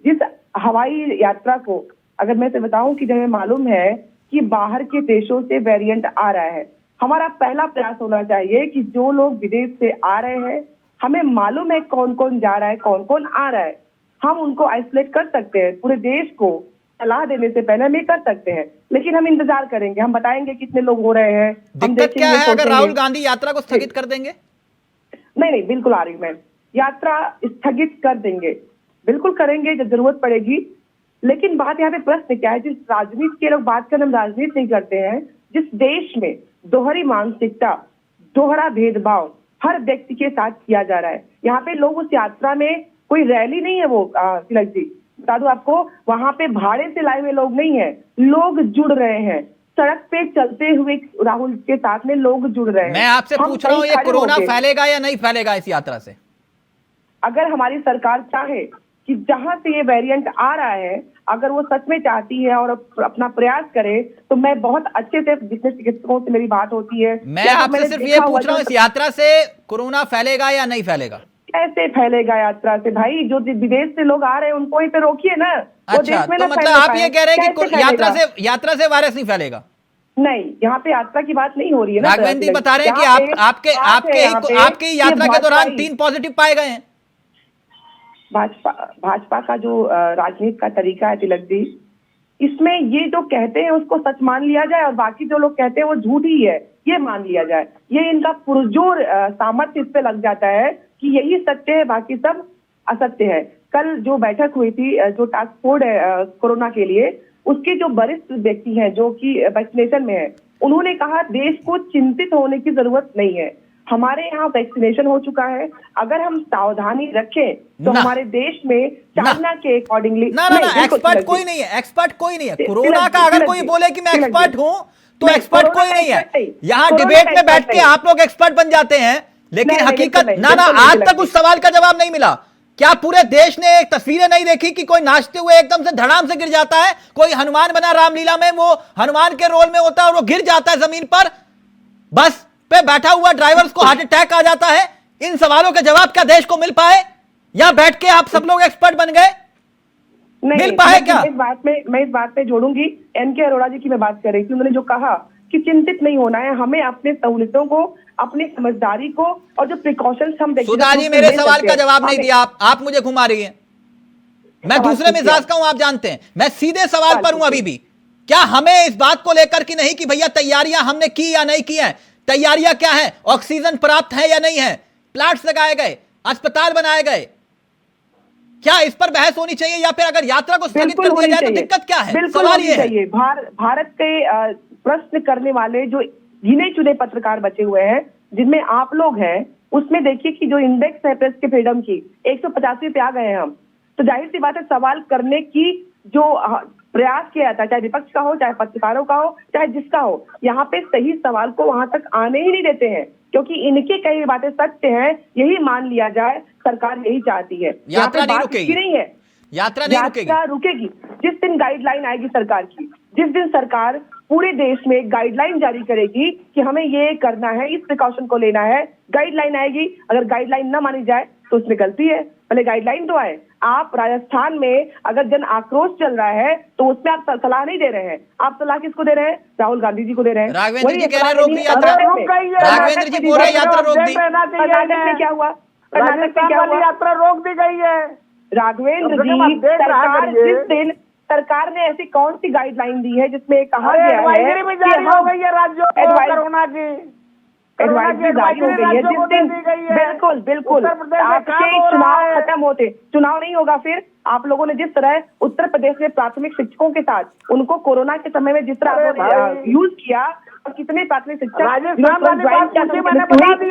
जिस हवाई यात्रा को, अगर मैं से बताऊं कि जब हमें मालूम है कि बाहर के देशों से वेरिएंट आ रहा है, हमारा पहला प्रयास होना चाहिए कि जो लोग विदेश से आ रहे हैं, हमें मालूम है कौन कौन जा रहा है, कौन कौन आ रहा है, हम उनको आइसोलेट कर सकते हैं। पूरे देश को सलाह देने से पहले हम ये कर सकते हैं, लेकिन हम इंतजार करेंगे, हम बताएंगे कितने लोग हो रहे हैं। दिक्कत क्या है अगर राहुल गांधी यात्रा को स्थगित कर देंगे? नहीं, बिल्कुल आर्गुमेंट, यात्रा स्थगित कर देंगे, बिल्कुल करेंगे जब जरूरत पड़ेगी। लेकिन बात यहाँ पे प्रश्न क्या है, जिस राजनीति के लोग बात कर, हम राजनीति नहीं करते हैं, जिस देश में दोहरी मानसिकता, दोहरा भेदभाव हर व्यक्ति के साथ किया जा रहा है, यहाँ पे लोग उस यात्रा में कोई रैली नहीं है, वो तिलक जी बता दूं आपको, वहां पे भाड़े से लाए हुए लोग नहीं है, लोग जुड़ रहे हैं, सड़क पे चलते हुए राहुल के साथ में लोग जुड़ रहे हैं। मैं आपसे पूछ रहा हूँ, ये कोरोना फैलेगा या नहीं फैलेगा इस यात्रा से? अगर हमारी सरकार चाहे कि जहां से ये वेरिएंट आ रहा है, अगर वो सच में चाहती है और अपना प्रयास करे, तो मैं बहुत अच्छे से, जितने चिकित्सकों से मेरी बात होती है, मैं आपसे सिर्फ ये पूछ रहा हूँ, इस यात्रा से कोरोना फैलेगा या नहीं फैलेगा? कैसे फैलेगा यात्रा से भाई? जो विदेश से लोग आ रहे हैं उनको ही पे रोकिए ना। अच्छा, तो मतलब आप ये कह रहे हैं कि यात्रा से वायरस नहीं फैलेगा? नहीं, यहाँ पे यात्रा की बात नहीं हो रही है ना। राघवेंद्र जी बता रहे हैं कि आपके यात्रा के दौरान 3 पॉजिटिव पाए गए हैं। भाजपा का जो राजनीति का तरीका है तिलक जी, इसमें ये जो कहते हैं उसको सच मान लिया जाए और बाकी जो लोग कहते हैं वो झूठ ही है, ये मान लिया जाए। ये इनका पुरजोर सामर्थ्य इस पे लग जाता है कि यही सत्य है, बाकी सब असत्य है। कल जो बैठक हुई थी, जो टास्क फोर्स है कोरोना के लिए, उसके जो वरिष्ठ व्यक्ति हैं जो कि वैक्सीनेशन में है, उन्होंने कहा देश को चिंतित होने की जरूरत नहीं है, हमारे यहाँ वैक्सीनेशन हो चुका है, अगर हम सावधानी रखें तो हमारे देश में चाइना के अकॉर्डिंगली एक्सपर्ट कोई नहीं है, एक्सपर्ट कोई नहीं है। कोरोना का अगर कोई बोले कि मैं एक्सपर्ट हूं, तो एक्सपर्ट कोई नहीं है। यहाँ डिबेट में बैठ के आप लोग एक्सपर्ट बन जाते हैं, लेकिन हकीकत ना आज तक उस सवाल का जवाब नहीं मिला। क्या पूरे देश ने एक तस्वीरें नहीं देखी कि कोई नाचते हुए एकदम से धड़ाम से गिर जाता है, कोई हनुमान बना रामलीला में, वो हनुमान के रोल में होता है और वो गिर जाता है जमीन पर, बस पे बैठा हुआ ड्राइवर्स को हार्ट अटैक आ जाता है। इन सवालों के जवाब क्या देश को मिल पाए, या बैठ के आप सब लोग एक्सपर्ट बन गए? मिल पाए क्या? मैं इस बात में जोड़ूंगी, एनके अरोड़ा जी की मैं बात कर रही थी, उन्होंने जो कहा कि चिंतित नहीं होना है, हमें अपने सहूलियतों को, अपनी समझदारी को और जो प्रिकॉशंस हम देखते हैं। सुधा जी, मेरे सवाल का जवाब नहीं दिया आप मुझे घुमा रही हैं। मैं दूसरे मिजाज का हूं, आप जानते हैं, मैं सीधे सवाल पर हूं अभी भी। क्या हमें इस बात को लेकर कि नहीं कि भैया तैयारियां हमने की या नहीं की है, तैयारियां क्या है, ऑक्सीजन प्राप्त है या नहीं है, प्लांट्स लगाए गए, अस्पताल बनाए गए, क्या इस पर बहस होनी चाहिए, या फिर अगर यात्रा को स्थगित कर दिया जाए तो दिक्कत क्या है? सवाल ये है। भारत के प्रश्न करने वाले जो गिने चुने पत्रकार बचे हुए हैं, जिनमें आप लोग हैं, उसमें देखिए कि जो इंडेक्स है प्रेस के फ्रीडम की 185 पे आ गए हैं हम, तो जाहिर सी बात है सवाल करने की जो प्रयास किया जाता है, चाहे विपक्ष का हो, चाहे पत्रकारों का हो, चाहे जिसका हो, यहाँ पे सही सवाल को वहां तक आने ही नहीं देते हैं, क्योंकि इनके कई हुई बातें सत्य हैं, यही मान लिया जाए, सरकार यही चाहती है। यात्रा नहीं रुकेगी, नहीं है, यात्रा नहीं रुकेगी जिस दिन गाइडलाइन आएगी सरकार की, जिस दिन सरकार पूरे देश में गाइडलाइन जारी करेगी कि हमें ये करना है, इस प्रिकॉशन को लेना है, गाइडलाइन आएगी, अगर गाइडलाइन न मानी जाए तो उसमें गलती है, पहले गाइडलाइन तो आए। आप राजस्थान में अगर जन आक्रोश चल रहा है तो उसमें आप सलाह नहीं दे रहे हैं, आप सलाह किसको दे रहे हैं? राहुल गांधी जी को दे रहे हैं। राघवेंद्र वही जी कह रहे हैं सलाह रोक लेनी दी है। यात्रा। राघवेंद्र जी बोल रहे हैं यात्रा रोक दी। कर्नाटक में क्या हुआ? कर्नाटक में क्या हुआ? यात्रा रोक दी गई है। राघवेंद्र जी, सरकार जिस दिन सरकार ने ऐसी कौन सी गाइडलाइन दी है जिसमें कहा गया है एडवाइजरी भी जारी हो गई है राज्यों को कोरोना की, एडवाइजरी जारी हो गई है जिस दिन, बिल्कुल बिल्कुल आपके चुनाव खत्म होते, चुनाव नहीं होगा फिर आप लोगों ने जिस तरह उत्तर प्रदेश में प्राथमिक शिक्षकों के साथ उनको कोरोना के समय में जिस तरह यूज किया, और कितने प्राथमिक शिक्षक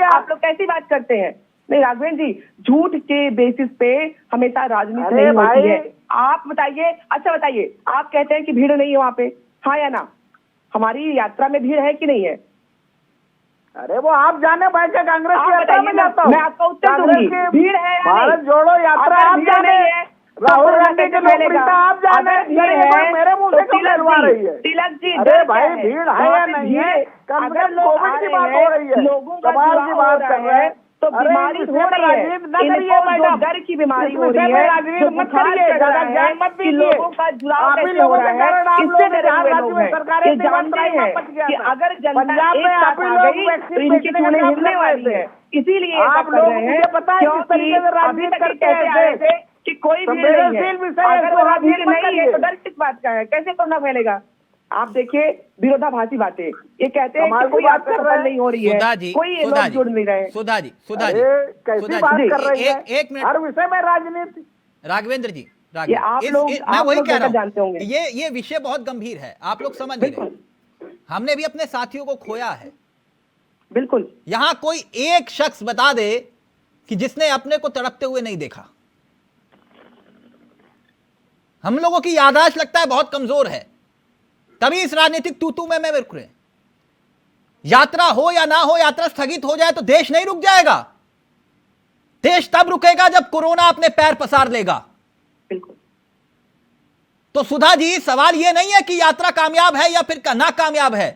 आप लोग कैसी बात करते हैं? नहीं राघवेंद्र जी, झूठ के बेसिस पे हमेशा राजनीति नहीं होती है। आप बताइए, अच्छा बताइए, आप कहते हैं कि भीड़ नहीं है वहां पे, हाँ या ना? हमारी यात्रा में भीड़ है कि नहीं है? अरे वो आप जाने, भाई क्या कांग्रेस की यात्रा में जाता हूँ, मैं आपका उत्तर दूंगी, भीड़ है या नहीं? भारत जोड़ो यात्रा आप जाने, राहुल गांधी के लोकप्रियता आप जाने, मेरे मुंह से क्यों कहलवा रही है? तिलक जी, अरे भाई भीड़ है या नहीं है? कम से कम कोविड की बात हो रही है, सवाल की बात कर रहे हैं, तो बीमारी हो रही है, इनको डर की बीमारी हो रही है, जो बुखार चढ़ रहा है कि लोगों का जुड़ाव कैसे हो रहा है, इससे डरे हुए लोग हैं। ये जानते हैं कि अगर जनता एक साथ आ गई तो इनकी चूड़ें हिलने वाली है, इसीलिए आप लोग मुझे पता है किस तरीके से राजनीति करते हैं कि कोई भीड़ नहीं है। अगर वहाँ भीड़ नहीं है तो डर किस बात का है? कैसे कोरोना फैलेगा? आप देखिए विरोधाभासी बातें, ये कहते हैं कि कोई आपका सफल नहीं हो रही है, कोई ये लोग जुड़ नहीं रहे। सुधा जी कैसी बात कर रही है? एक मिनट, हर विषय में राजनीति। राघवेंद्र जी, मैं वही कह रहा जानते होंगे, ये विषय बहुत गंभीर है, आप लोग समझ नहीं रहे। हमने भी अपने साथियों को खोया है। बिल्कुल, यहां कोई एक शख्स बता दे कि जिसने अपने को तड़पते हुए नहीं देखा। हम लोगों की याददाश्त लगता है बहुत कमजोर है, तभी इस राजनीतिक तूतू में रुक रहे। यात्रा हो या ना हो, यात्रा स्थगित हो जाए तो देश नहीं रुक जाएगा। देश तब रुकेगा जब कोरोना अपने पैर पसार लेगा। बिल्कुल। तो सुधा जी, सवाल यह नहीं है कि यात्रा कामयाब है या फिर नाकामयाब है,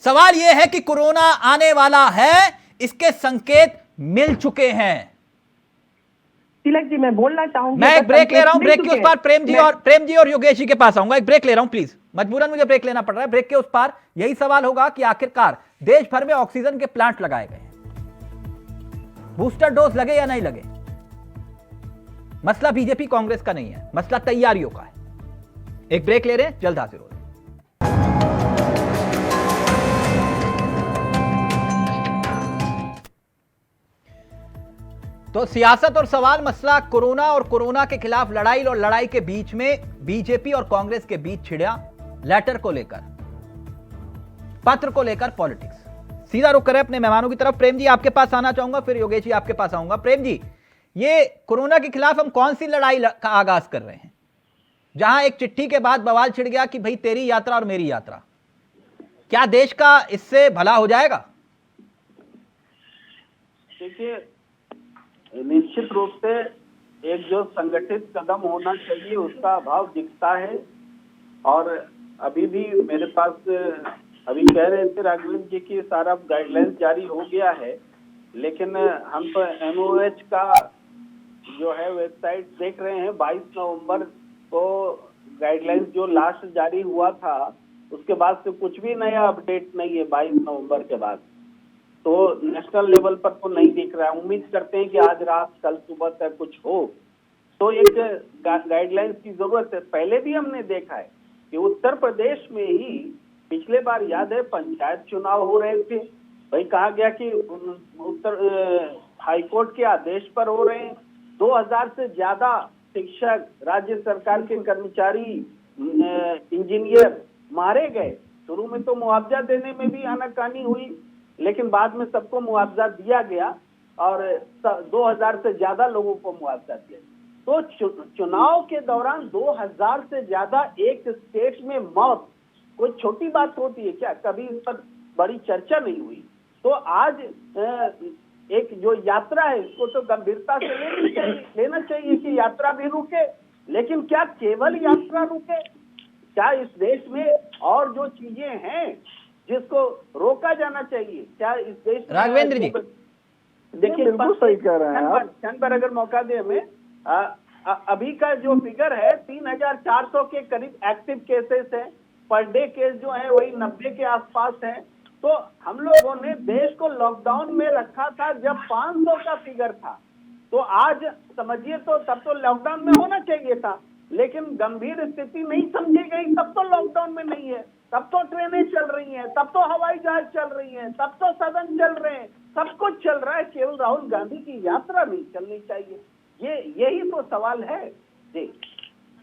सवाल यह है कि कोरोना आने वाला है, इसके संकेत मिल चुके हैं। तिलक जी, मैं बोलना चाहूंगी, मैं एक ब्रेक ले रहा हूं, ब्रेक के उस पार प्रेम जी और योगेश जी के पास आऊंगा। एक ब्रेक ले रहा हूं प्लीज, मजबूरन मुझे ब्रेक लेना पड़ रहा है। ब्रेक के उस पार यही सवाल होगा कि आखिरकार देश भर में ऑक्सीजन के प्लांट लगाए गए, बूस्टर डोज लगे या नहीं लगे। मसला बीजेपी कांग्रेस का नहीं है, मसला तैयारियों का है। एक ब्रेक ले रहे हैं, जल्द हाजिर हो रहे हैं। तो सियासत और सवाल मसला कोरोना और कोरोना के खिलाफ लड़ाई और लड़ाई के बीच में बीजेपी और कांग्रेस के बीच छिड़ा लेटर को लेकर, पत्र को लेकर पॉलिटिक्स। सीधा रुक करें अपने मेहमानों की तरफ। प्रेम जी, आपके पास आना चाहूंगा, फिर योगेश जी आपके पास आऊंगा। प्रेम जी, ये कोरोना के खिलाफ हम कौन सी लड़ाई का आगाज कर रहे हैं, जहां एक चिट्ठी के बाद बवाल छिड़ गया कि भाई तेरी यात्रा और मेरी यात्रा? क्या देश का इससे भला हो जाएगा? देखिए, निश्चित रूप से एक जो संगठित कदम होना चाहिए उसका अभाव दिखता है। और अभी भी मेरे पास, अभी कह रहे थे राघवेंद्र जी की सारा गाइडलाइंस जारी हो गया है, लेकिन हम तो MOH का जो है वेबसाइट देख रहे हैं। 22 नवंबर को गाइडलाइंस जो लास्ट जारी हुआ था, उसके बाद से कुछ भी नया अपडेट नहीं है 22 नवंबर के बाद। तो नेशनल लेवल पर तो नहीं दिख रहा है। उम्मीद करते हैं कि आज रात कल सुबह तक कुछ हो। तो एक गाइडलाइंस की जरूरत है। पहले भी हमने देखा है कि उत्तर प्रदेश में ही पिछले बार याद है पंचायत चुनाव हो रहे थे, भाई कहा गया कि उत्तर हाईकोर्ट के आदेश पर हो रहे हैं। 2000 से ज्यादा शिक्षक, राज्य सरकार के कर्मचारी, इंजीनियर मारे गए। शुरू में तो मुआवजा देने में भी आनाकानी हुई, लेकिन बाद में सबको मुआवजा दिया गया और 2000 से ज्यादा लोगों को मुआवजा दिया। तो चुनाव के दौरान 2000 से ज्यादा एक स्टेट में मौत कोई छोटी बात होती है क्या? कभी इस पर बड़ी चर्चा नहीं हुई। तो आज एक जो यात्रा है इसको तो गंभीरता से लेना चाहिए कि यात्रा भी रुके, लेकिन क्या केवल यात्रा रुके? क्या इस देश में और जो चीजें हैं जिसको रोका जाना चाहिए, क्या इस देश में राघवेंद्र जी, देखिए बिल्कुल सही कह रहे हैं आप। क्षण पर अगर मौका दे हमें, अभी का जो फिगर है 3,400 के करीब एक्टिव केसेस है, पर डे केस जो है वही 90 के आसपास है। तो हम लोगों ने देश को लॉकडाउन में रखा था जब 500 का फिगर था, तो आज समझिए तो तब तो लॉकडाउन में होना चाहिए था, लेकिन गंभीर स्थिति नहीं समझी गई, तब तो लॉकडाउन में नहीं है, तब तो ट्रेनें चल रही हैं, तब तो हवाई जहाज चल रही हैं, तब तो सदन चल रहे हैं, सब कुछ चल रहा है, केवल राहुल गांधी की यात्रा नहीं चलनी चाहिए। यही तो सवाल है जी।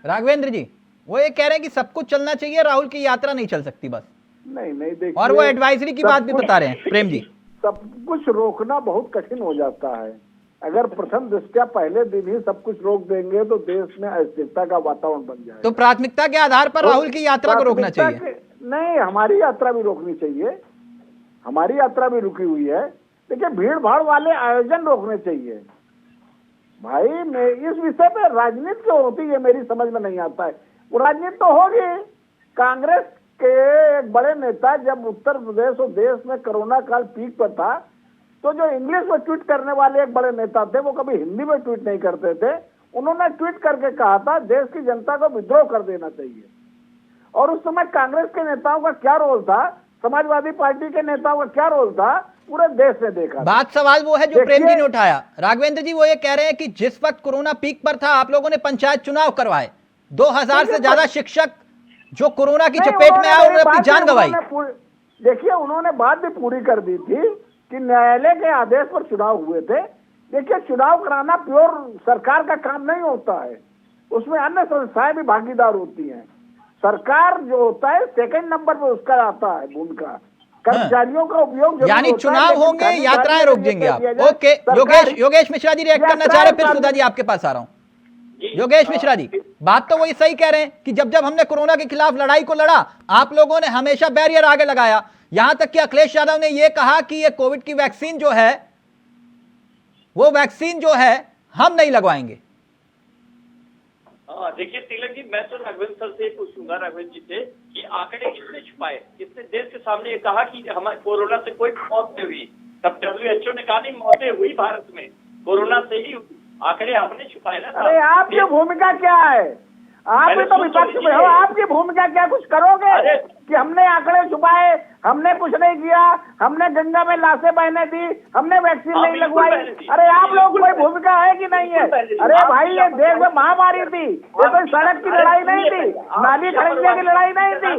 राघवेंद्र जी वो ये कह रहे हैं कि सब कुछ चलना चाहिए, राहुल की यात्रा नहीं चल सकती बस, नहीं देखिए, और वो एडवाइजरी की बात भी बता रहे हैं। प्रेम जी, सब कुछ रोकना बहुत कठिन हो जाता है। अगर प्रथम दृष्टया पहले दिन ही सब कुछ रोक देंगे तो देश में अस्थिरता का वातावरण बन जाएगा। तो प्राथमिकता के आधार पर राहुल की यात्रा को रोकना चाहिए। नहीं, हमारी यात्रा भी रोकनी चाहिए, हमारी यात्रा भी रुकी हुई है। देखिए, भीड़ भाड़ वाले आयोजन रोकने चाहिए भाई। मैं इस विषय पे राजनीति क्यों होती है मेरी समझ में नहीं आता है। वो राजनीति तो होगी। कांग्रेस के एक बड़े नेता जब उत्तर प्रदेश और देश में कोरोना काल पीक पर था, तो जो इंग्लिश में ट्वीट करने वाले एक बड़े नेता थे, वो कभी हिंदी में ट्वीट नहीं करते थे। उन्होंने ट्वीट करके कहा था देश की जनता को विद्रोह कर देना चाहिए। और उस समय कांग्रेस के नेताओं का क्या रोल था, समाजवादी पार्टी के नेताओं का क्या रोल था, पूरे देश ने देखा। बात सवाल वो है जो प्रेम जी ने उठाया। राघवेंद्र जी वो ये कह रहे हैं कि जिस वक्त कोरोना पीक पर था आप लोगों ने पंचायत चुनाव करवाए, 2000 से ज्यादा शिक्षक जो कोरोना की चपेट में आए उन्होंने अपनी जान गंवाई। देखिए, उन्होंने बात भी पूरी कर दी थी कि न्यायालय के आदेश पर चुनाव हुए थे। देखिए, चुनाव कराना प्योर सरकार का काम नहीं होता है, उसमें अन्य संस्थाएं भी भागीदार होती हैं। सरकार जो होता है सेकंड नंबर पर उसका आता है भूमिका। कर्मचारियों का उपयोग यानी चुनाव होंगे, यात्राएं रोक देंगे आप। ओके, योगेश मिश्रा जी रिएक्ट करना चाह रहे, फिर सुधा जी आपके पास आ रहा हूं। योगेश मिश्रा जी, बात तो वही सही कह रहे हैं कि जब जब हमने कोरोना के खिलाफ लड़ाई को लड़ा, आप लोगों ने हमेशा बैरियर आगे लगाया। यहां तक कि अखिलेश यादव ने यह कहा कि ये कोविड की वैक्सीन जो है, वो वैक्सीन जो है हम नहीं लगवाएंगे। देखिए तिलक जी, मैं तो राघवेंद्र सर से पूछूंगा, राघवेंद्र जी से, कि आंकड़े किसने छुपाए, किसने देश के सामने ये कहा कि हमारे कोरोना से कोई मौत नहीं हुई। तब WHO ने कहा नहीं, मौतें हुई भारत में कोरोना से ही हुई। आंकड़े आपने छुपाए ना। अरे आपकी भूमिका क्या है? आप भी तो विपक्ष में हो, आपकी भूमिका क्या? कुछ करोगे कि हमने आंकड़े छुपाए, हमने कुछ नहीं किया, हमने गंगा में लाशें बहने दी, हमने वैक्सीन नहीं लगवाई? अरे आप लोग कोई भूमिका है कि नहीं है? अरे भाई, ये देश में महामारी थी, ये कोई सड़क की लड़ाई नहीं थी, नाली खरीदने की लड़ाई नहीं थी।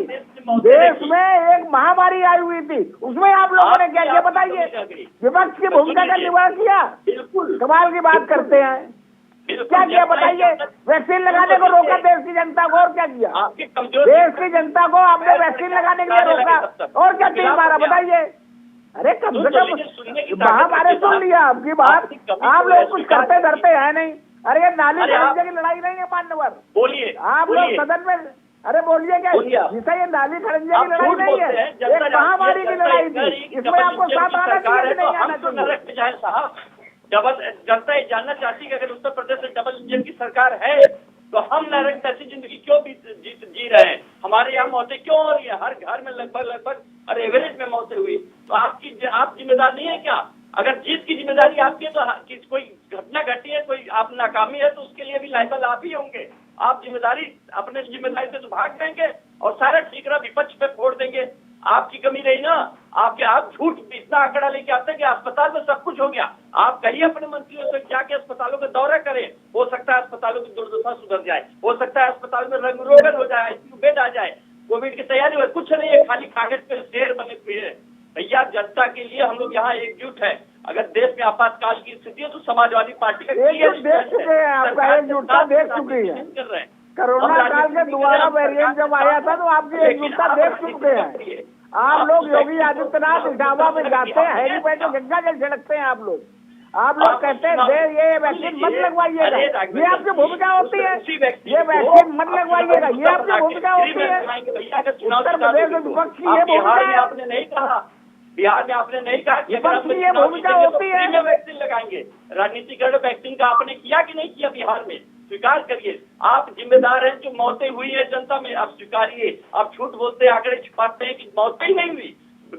देश में एक महामारी आई हुई थी, उसमें आप लोगों ने क्या किया बताइए? विपक्ष की भूमिका का निर्वहन किया? कमाल की बात करते हैं। क्या किया बताइए? वैक्सीन लगाने को रोका देश की जनता को, और क्या किया? देश की जनता को आपने वैक्सीन लगाने के लिए रोका, और क्या तीर मारा बताइए? अरे कम से कम महामारी सुन लिया आपकी बात, आप लोग कुछ करते धरते है नहीं। अरे ये नाली खरीदने की लड़ाई नहीं है मान्यवर, बोलिए आप लोग सदन में। अरे बोलिए क्या जिसे ये नाली खरीदने की लड़ाई नहीं है, एक महामारी की लड़ाई थी, इसमें आपको साथ आना चाहिए नहीं आना चाहिए? डबल जनता ये जानना चाहती है कि अगर उत्तर प्रदेश में डबल इंजन की सरकार है तो हम नरक ऐसी जिंदगी क्यों जी रहे हैं? हमारे यहाँ मौतें क्यों हो रही है? हर घर में लगभग एवरेज में मौतें हुई। तो आप जिम्मेदार नहीं है क्या? अगर जीत की जिम्मेदारी आपकी है तो कोई घटना घटी है, कोई आप नाकामी है, तो उसके लिए भी लायबल आप ही होंगे। आप जिम्मेदारी अपने जिम्मेदारी से तो भाग जाएंगे और सारा ठीकरा विपक्ष पे फोड़ देंगे। आपकी कमी रही ना, आप झूठ इतना आंकड़ा लेके आते हैं कि अस्पताल में सब कुछ हो गया। आप कहिए अपने मंत्रियों से जाके अस्पतालों का दौरा करें, हो सकता है अस्पतालों की दुर्दशा सुधर जाए, हो सकता है अस्पताल में रंग रोगन हो जाए, ICU बेड आ जाए, कोविड की तैयारी हो। कुछ नहीं है, खाली कागज पे शेर बने हुए हैं। भैया, जनता के लिए हम लोग यहाँ एकजुट है। अगर देश में आपातकाल की स्थिति है तो समाजवादी पार्टी का देख चुके हैं, आपका एकजुटता देख चुकी है। कर रहे हैं। कोरोना काल के दोबारा वेरिएंट जब आया था तो आपकी एकजुटता देख चुके हैं। आप लोग योगी आदित्यनाथ इटावा में जाते हैं, हेलीपैड में गंगा जल छिड़कते हैं। आप लोग कहते हैं ये वैक्सीन मत लगवाइएगा, ये आपकी भूमिका होती है। ये वैक्सीन मत लगवाइएगा, ये आपकी भूमिका होती है। उत्तर प्रदेश में विपक्ष की ये भूमिका है। आपने नहीं कहा, बिहार में आपने नहीं कहा कि विपक्ष की ये भूमिका होती है। वैक्सीन लगाएंगे। राजनीतिकरण वैक्सीन का आपने किया कि नहीं किया बिहार में? स्वीकार करिए, आप जिम्मेदार हैं। जो मौतें हुई है जनता में, आप स्वीकारिए। आप झूठ बोलते हैं, आंकड़े छुपाते हैं कि मौतें ही नहीं हुई।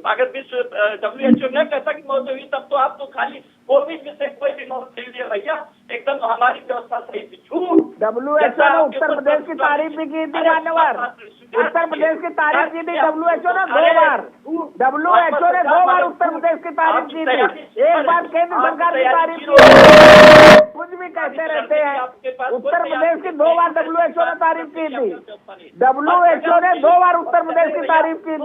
अगर WHO न कहता कि मौतें हुई, तब तो आप तो खाली कोविड से कोई भी मौत नहीं हुई है भैया, एकदम हमारी व्यवस्था सही थी। झूठ। WHO ने उत्तर प्रदेश की तारीफ भी की थी मान्यवर, उत्तर प्रदेश की तारीफ की थी WHO ने 2 बार, WHO ने 2 बार उत्तर प्रदेश की तारीफ की थी, एक बार केंद्र सरकार की तारीफ की। कुछ भी कहते रहते हैं, उत्तर प्रदेश की 2 बार WHO ने तारीफ की थी, WHO ने 2 बार उत्तर प्रदेश की तारीफ की थी।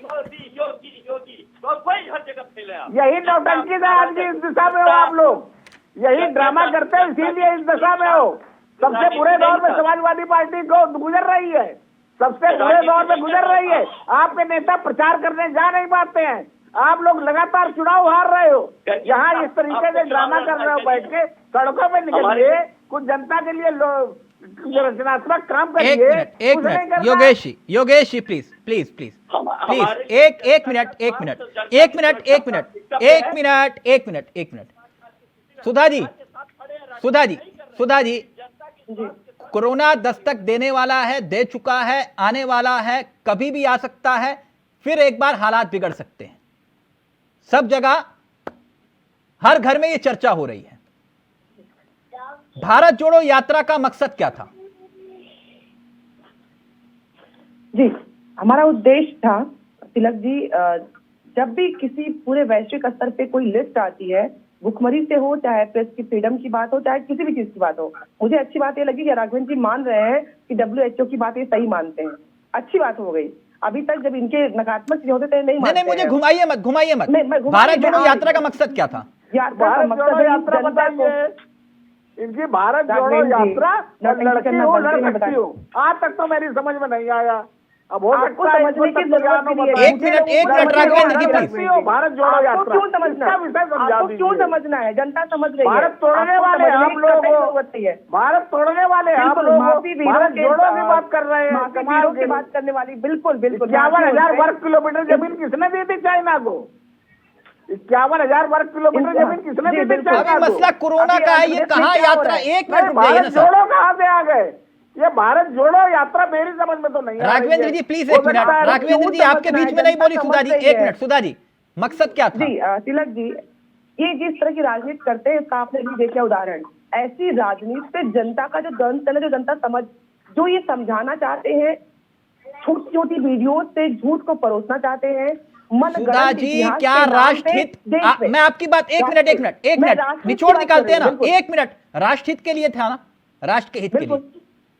मोदी योगी योगी तो कोई हर जगह फैले आप। यही नौटंकी से आज भी इस दिशा में हो आप लोग, यही ड्रामा करते हो, इसीलिए इस दशा में हो। सबसे बुरे दौर में समाजवादी पार्टी को गुजर रही है, सबसे बुरे दौर में गुजर रही है। आपके नेता प्रचार करने जा नहीं पाते हैं, आप लोग लगातार चुनाव हार रहे हो, यहाँ इस तरीके से ड्रामा कर रहे हो। बैठ के सड़कों में निकलिए, कुछ जनता के लिए रचनात्मक काम करिए। एक मिनट योगेश जी प्लीज एक मिनट सुधा जी कोरोना दस्तक देने वाला है, दे चुका है, आने वाला है, कभी भी आ सकता है, फिर एक बार हालात बिगड़ सकते हैं। सब जगह हर घर में ये चर्चा हो रही है। भारत जोड़ो यात्रा का मकसद क्या था? जी, हमारा उद्देश्य था तिलक जी, जब भी किसी पूरे वैश्विक स्तर पे कोई लिस्ट आती है, भुखमरी से हो, चाहे प्रेस की फ्रीडम की बात हो, चाहे किसी भी चीज की बात हो, मुझे अच्छी बात ये लगी कि राघवेंद्र जी मान रहे हैं कि WHO की बात ये सही मानते हैं। अच्छी बात हो गई। अभी तक जब इनके नकारात्मक चीजें होते थे नहीं मानते। नहीं, मुझे घुमाइए मत। भारत जोड़ो यात्रा का मकसद क्या था? भारत जोड़ो यात्रा बताइए, इनकी भारत जोड़ो यात्रा लड़की हो लड़की हो, आज तक तो मेरी समझ में नहीं आया। अब हो सकता है समझने की जरूरत नहीं है। एक मिनट राघवेंद्र जी प्लीज। भारत जोड़ो यात्रा क्यों समझना है? क्यों समझना है? जनता समझ रही है। भारत तोड़ने वाले आप लोग, भारत तोड़ने वाले आप लोग, भारत जोड़ो की बात कर रहे हैं, वीरों की बात करने वाली। बिल्कुल 51,000 वर्ग किलोमीटर जमीन किसने दी थी चाइना को? 51,000 वर्ग किलोमीटर जमीन किसने दी थी चाइना को? मसला कोरोना का है, ये कहाँ यात्रा? एक मिनट भारत जोड़ो कहाँ से आ गए? ये भारत जोड़ो यात्रा मेरी समझ में तो नहीं आ रही है। राघवेंद्र जी प्लीज एक मिनट, राघवेंद्र जी आपके बीच में नहीं बोली सुधा जी, एक मिनट। सुधा जी मकसद क्या था? जी तिलक जी, ये जिस तरह की राजनीति करते हैं इसका आपने भी देखा उदाहरण। ऐसी राजनीति से जनता का जो द्वंद्व है, जो जनता समझ, जो ये समझाना चाहते हैं, छोटी छोटी वीडियो से झूठ को परोसना चाहते हैं। सुधा जी क्या राष्ट्रहित, मैं आपकी बात एक मिनट निचोड़ निकालते हैं ना, एक मिनट। राष्ट्रहित के लिए था ना, राष्ट्र के हित के लिए।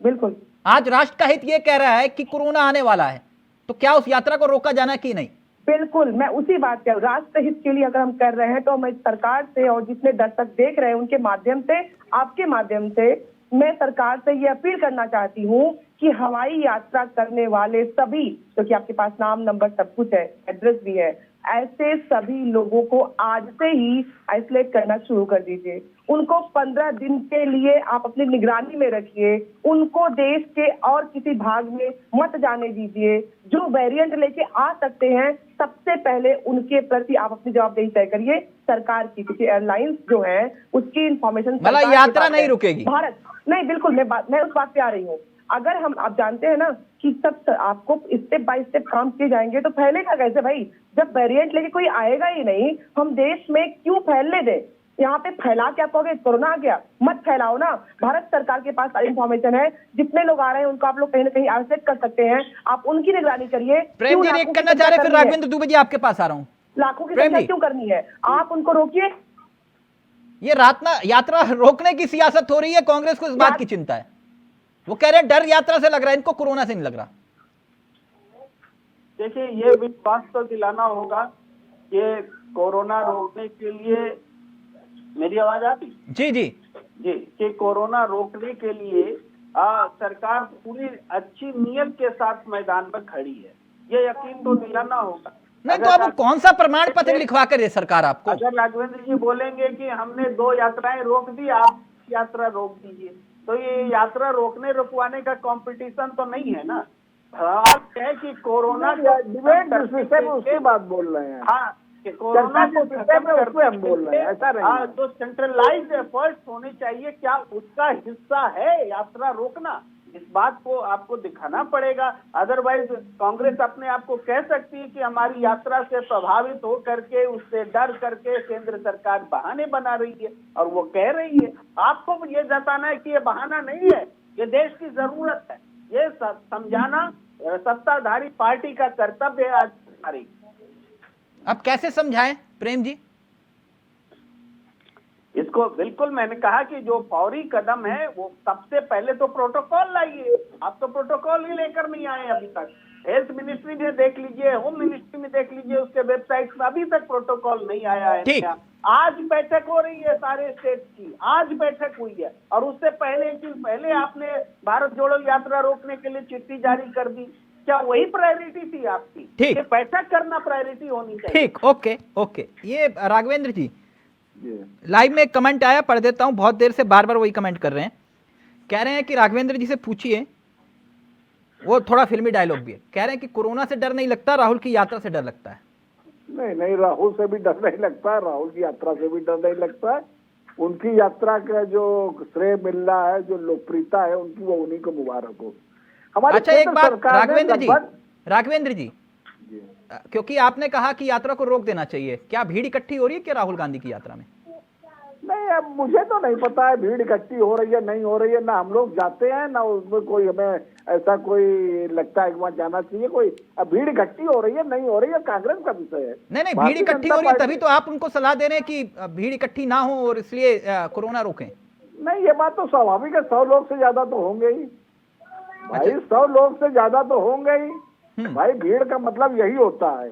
बिल्कुल। आज राष्ट्र का हित ये कह रहा है कि कोरोना आने वाला है, तो क्या उस यात्रा को रोका जाना कि नहीं? बिल्कुल, मैं उसी बात कह, राष्ट्र हित के लिए अगर हम कर रहे हैं तो मैं सरकार से और जितने दर्शक देख रहे हैं उनके माध्यम से, आपके माध्यम से मैं सरकार से ये अपील करना चाहती हूँ कि हवाई यात्रा करने वाले सभी, क्योंकि आपके पास नाम नंबर सब कुछ है, एड्रेस भी है, ऐसे सभी लोगों को आज से ही आइसोलेट करना शुरू कर दीजिए। उनको 15 दिन के लिए आप अपनी निगरानी में रखिए। उनको देश के और किसी भाग में मत जाने दीजिए। जो वेरिएंट लेके आ सकते हैं, सबसे पहले उनके प्रति आप अपनी जवाबदेही तय करिए सरकार की, क्योंकि एयरलाइंस जो है उसकी इंफॉर्मेशन, मतलब यात्रा नहीं रुकेगी। भारत नहीं, बिल्कुल मैं उस बात पे आ रही हूँ। अगर हम, आप जानते हैं ना कि सब आपको स्टेप बाय स्टेप काम किए जाएंगे, तो फैलेगा कैसे भाई? जब वेरिएंट लेके कोई आएगा ही नहीं, हम देश में क्यों फैलने दें? यहाँ पे फैला क्या कहोगे? कोरोना आ गया, मत फैलाओ ना। भारत सरकार के पास इंफॉर्मेशन है, जितने लोग आ रहे हैं उनको आप लोग कहीं ना कहीं आइसोलेट कर सकते हैं। आप उनकी निगरानी करिए। प्रेम जी रेक करना चाह रहे, फिर राघवेंद्र दुबे जी आपके पास आ रहा हूँ। लाखों की संख्या क्यों करनी है? आप उनको रोकिए। ये यात्रा रोकने की सियासत हो रही है, कांग्रेस को इस बात की चिंता है। वो कह रहे हैं डर यात्रा से लग रहा है, इनको कोरोना से नहीं लग रहा। देखिए, ये विश्वास तो दिलाना होगा कि कोरोना रोकने के लिए, मेरी आवाज आ रही? जी जी जी, कि कोरोना रोकने के लिए सरकार पूरी अच्छी नीयत के साथ मैदान में खड़ी है, ये यकीन तो दिलाना होगा। नहीं तो अब कौन सा प्रमाण पत्र लिखवा कर दे सरकार आपको? अगर राघवेंद्र जी बोलेंगे कि हमने 2 यात्राएं रोक दी, आप यात्रा रोक दीजिए, तो ये यात्रा रोकने रुकवाने का कंपटीशन तो नहीं है ना। सवाल है कि कोरोना डिबेट उसकी बात बोल रहे हैं। हाँ, कोरोना को खत्म करते हम बोल रहे हैं, ऐसा नहीं। जो सेंट्रलाइज्ड एफर्ट्स होने चाहिए, क्या उसका हिस्सा है यात्रा रोकना? इस बात को आपको दिखाना पड़ेगा। अदरवाइज कांग्रेस अपने आप को कह सकती है कि हमारी यात्रा से प्रभावित हो करके, उससे डर करके केंद्र सरकार बहाने बना रही है, और वो कह रही है। आपको ये जताना है कि ये बहाना नहीं है, ये देश की जरूरत है, ये समझाना सत्ताधारी पार्टी का कर्तव्य है आज हमारी। अब कैसे समझाएं प्रेम जी? इसको बिल्कुल मैंने कहा कि जो फौरी कदम है वो सबसे पहले तो प्रोटोकॉल लाइए। आप तो प्रोटोकॉल ही लेकर नहीं आए अभी तक। हेल्थ मिनिस्ट्री में देख लीजिए, होम मिनिस्ट्री में देख लीजिए, उसके वेबसाइट में अभी तक प्रोटोकॉल नहीं आया है। ठीक। आज बैठक हो रही है सारे स्टेट की, आज बैठक हुई है, और उससे पहले एक दिन पहले आपने भारत जोड़ो यात्रा रोकने के लिए चिट्ठी जारी कर दी। क्या वही प्रायोरिटी थी आपकी? ठीक। ये बैठक करना प्रायोरिटी होनी चाहिए। ठीक, ओके ओके। ये राघवेंद्र जी, लाइव में एक कमेंट आया, पढ़ देता हूं। बहुत देर से बार बार वही कमेंट कर रहे हैं। कह रहे हैं कि राघवेंद्र जी से पूछिए, वो थोड़ा फिल्मी डायलॉग भी है। कह रहे हैं कि कोरोना से डर नहीं लगता, राहुल की यात्रा से डर लगता है। नहीं नहीं, राहुल से भी डर नहीं लगता, राहुल की यात्रा से भी डर नहीं लगता है। उनकी यात्रा का जो श्रेय मिल रहा है, जो लोकप्रियता है उनकी, वो उन्हीं को मुबारक हो। हमारी अच्छा, एक बात राघवेंद्र जी, क्योंकि आपने कहा कि यात्रा को रोक देना चाहिए, क्या भीड़ इकट्ठी हो रही है क्या राहुल गांधी की यात्रा में? नहीं, अब मुझे तो नहीं पता है भीड़ इकट्ठी हो रही है नहीं हो रही है, ना हम लोग जाते हैं ना उसमें कोई हमें ऐसा कोई लगता है कि वहाँ जाना चाहिए कोई। अब भीड़ इकट्ठी हो रही है नहीं हो रही है कांग्रेस का विषय है। नहीं, भीड़ इकट्ठी हो रही है तभी तो आप उनको सलाह दे रहे हैं कि भीड़ इकट्ठी ना हो और इसलिए कोरोना रोकें। नहीं, ये बात तो स्वाभाविक है, 100 लोग से ज्यादा तो होंगे ही भाई, 100 लोग से ज्यादा तो होंगे ही भाई। भीड़ का मतलब यही होता है